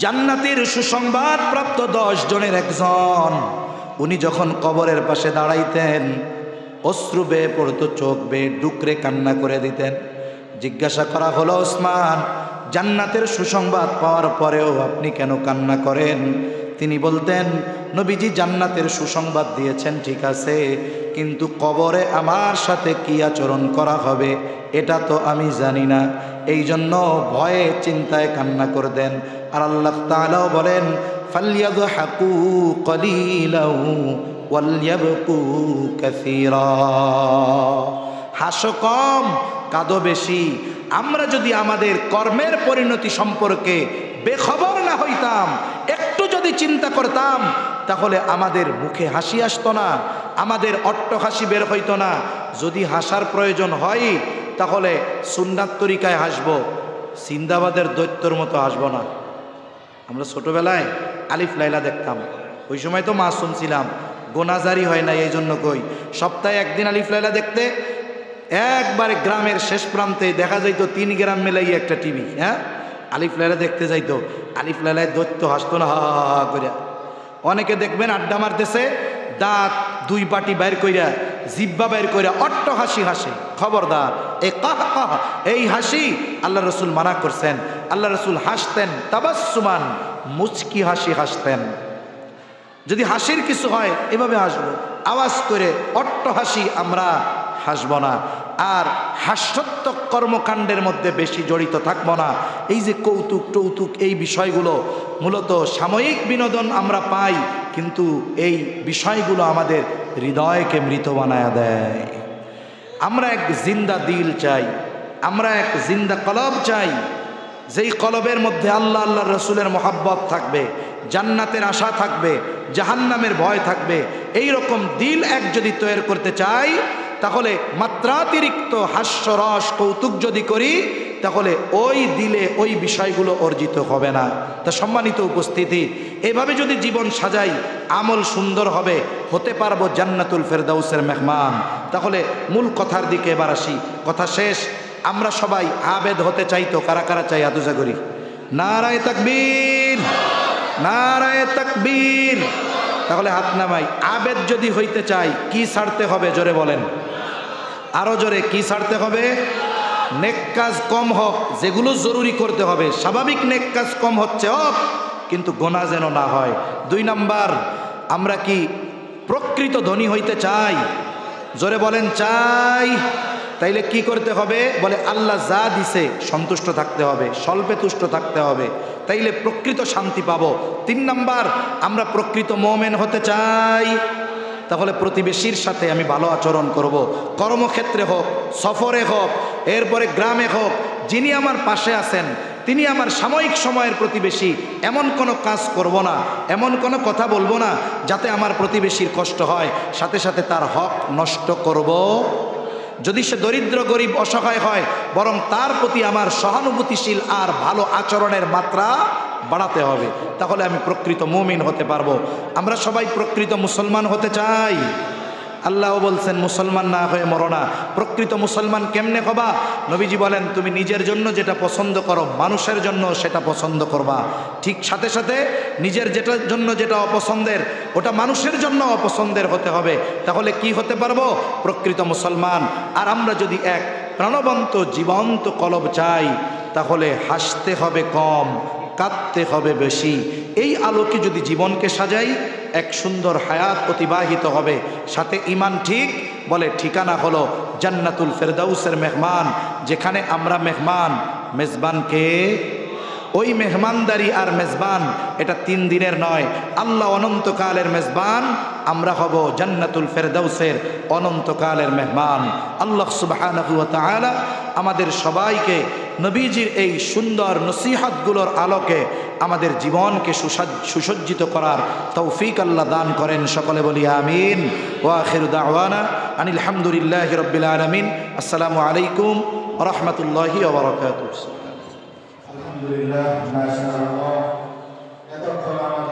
জান্নাতের সুসংবাদ প্রাপ্ত 10 জনের একজন। উনি যখন কবরের পাশে দাঁড়াইতেন, অশ্রু বেয়ে পড়তো, চোখ বেয়ে ডুকরে কান্না করে দিতেন। জিজ্ঞাসা করা হলো, ওসমান, জান্নাতের সুসংবাদ পাওয়ার পরেও আপনি কেন কান্না করেন? তিনি বলতেন, নবীজি জান্নাতের সুসংবাদ দিয়েছেন ঠিক আছে, কিন্তু কবরে আমার সাথে কি আচরণ করা হবে এটা তো আমি জানি না, এই জন্য ভয়ে চিন্তায় কান্না করে দেন। আর আল্লাহ তাআলাও বলেন ফালইয়াযহাকু কলিলাও ওয়ালইয়াবকু কাসীরা, হাসো কম কাঁদো বেশি। আমরা যদি আমাদের কর্মের পরিণতি সম্পর্কে বেখবর না হইতাম, একটু যদি চিন্তা করতাম, তাহলে আমাদের মুখে হাসি আসতো না, আমাদের অট্টহাসি বের হইতো না। যদি হাসার প্রয়োজন হয় তাহলে সুন্নাত তরিকায় হাসবো, সিন্দাবাদের দৈত্যর মতো হাসবো না। আমরা ছোটবেলায় আলিফ লাইলা দেখতাম, ওই সময় তো মাসুম ছিলাম, গোনাজারি হয় না, এই জন্য কই সপ্তাহে একদিন আলিফ লাইলা দেখতে একবারে গ্রামের শেষ প্রান্তে দেখা যাইতো 3 গ্রাম মেলাই একটা টিভি, হ্যাঁ, আলিফ লাইলা দেখতে যাইতো। আলিফ লাইলায় দৈত্য হাসতো না হা করে। অনেকে দেখবেন আড্ডা মারতেছে, দাঁত 2 পাটি বাইর কইরা, জিব্বা বাইর কইরা অট্ট হাসি হাসে। খবরদার, এই হাসি আল্লাহ রসুল মানা করছেন। আল্লাহ রসুল হাসতেন তাবাসসুমান, মুচকি হাসি হাসতেন। যদি হাসির কিছু হয় এভাবে হাসবো, আওয়াজ করে অট্ট হাসি আমরা হাসব না। আর হাস্যাত্মক কর্মকাণ্ডের মধ্যে বেশি জড়িত থাকবো না। এই যে কৌতুক টৌতুক, এই বিষয়গুলো মূলত সাময়িক বিনোদন আমরা পাই, কিন্তু এই বিষয়গুলো আমাদের হৃদয়কে মৃত বানায়া দেয়। আমরা এক জিন্দা দিল চাই, আমরা এক জিন্দা কলব চাই, যেই কলবের মধ্যে আল্লাহ আল্লাহ রসুলের মোহাব্বত থাকবে, জান্নাতের আশা থাকবে, জাহান্নামের ভয় থাকবে। এই রকম দিল এক যদি তৈরি করতে চাই, তাহলে মাত্রাতিরিক্ত হাস্যরস কৌতুক যদি করি, তাহলে ওই দিলে ওই বিষয়গুলো অর্জিত হবে না। তা সম্মানিত উপস্থিতি, এভাবে যদি জীবন সাজাই, আমল সুন্দর হবে, হতে পারবো জান্নাতুল ফেরদাউসের মেহমান। তাহলে মূল কথার দিকে এবার আসি, কথা শেষ। আমরা সবাই আবেদ হতে চাই তো? কারা কারা চাই? হাত উঁচা করি, নারায়ে তাকবীর, নারায়ে তাকবীর। তাহলে হাত নামাই। আবেদ যদি হইতে চাই, কি ছাড়তে হবে জোরে বলেন, আরো জোরে, কি ছাড়তে হবে? নেক কাজ কম হোক, যেগুলো জরুরি করতে হবে। স্বাভাবিক নেক কাজ কম হচ্ছে হোক, কিন্তু গোনা যেন না হয়। 2 নাম্বার, আমরা কি প্রকৃত ধনী হইতে চাই? জোরে বলেন চাই। তাইলে কি করতে হবে? বলে আল্লাহ যা দিছে সন্তুষ্ট থাকতে হবে, স্বল্পে তুষ্ট থাকতে হবে, তাইলে প্রকৃত শান্তি পাবো। 3 নাম্বার, আমরা প্রকৃত মুমিন হতে চাই, তাহলে প্রতিবেশীর সাথে আমি ভালো আচরণ করব। কর্মক্ষেত্রে হোক, সফরে হোক, এরপরে গ্রামে হোক, যিনি আমার পাশে আছেন তিনি আমার সাময়িক সময়ের প্রতিবেশী, এমন কোনো কাজ করব না, এমন কোনো কথা বলবো না যাতে আমার প্রতিবেশীর কষ্ট হয়, সাথে সাথে তার হক নষ্ট করব। যদি সে দরিদ্র গরিব অসহায় হয়, বরং তার প্রতি আমার সহানুভূতিশীল আর ভালো আচরণের মাত্রা বাড়াতে হবে, তাহলে আমি প্রকৃত মুমিন হতে পারবো। আমরা সবাই প্রকৃত মুসলমান হতে চাই। আল্লাহ বলছেন মুসলমান না হয়ে মরো না। প্রকৃত মুসলমান কেমনে হবা? নবীজি বলেন তুমি নিজের জন্য যেটা পছন্দ করো মানুষের জন্য সেটা পছন্দ করবা, ঠিক সাথে সাথে নিজের জন্য যেটা অপছন্দের ওটা মানুষের জন্য অপছন্দের হতে হবে, তাহলে কি হতে পারবো? প্রকৃত মুসলমান। আর আমরা যদি এক প্রাণবন্ত জীবন্ত কলব চাই, তাহলে হাসতে হবে কম, কাঁদতে হবে বেশি। এই আলোকে যদি জীবনকে সাজাই, এক সুন্দর হায়াত অতিবাহিত হবে। সাথে ইমান ঠিক, বলে ঠিকানা হলো জান্নাতুল ফেরদাউসের মেহমান, যেখানে আমরা মেহমান। মেজবানকে ওই মেহমানদারি আর মেজবান এটা 3 দিনের নয়, আল্লাহ অনন্তকালের মেজবান, আমরা হব জান্নাতুল ফেরদাউসের অনন্তকালের মেহমান। আল্লাহ সুবহানাহু ওয়া তাআলা আমাদের সবাইকে নবীজির এই সুন্দর নসিহতগুলোর আলোকে আমাদের জীবনকে সুসজ্জিত করার তৌফিক আল্লাহ দান করেন। সকলে বলি আমিন। ওয়া আখিরু দাওয়ানা আনিল হামদুলিল্লাহি রাব্বিল আলামিন। আসসালামু আলাইকুম ওয়া রাহমাতুল্লাহি ওয়া বারাকাতুহু। আলহামদুলিল্লাহ, মাশাআল্লাহ। এতক্ষণ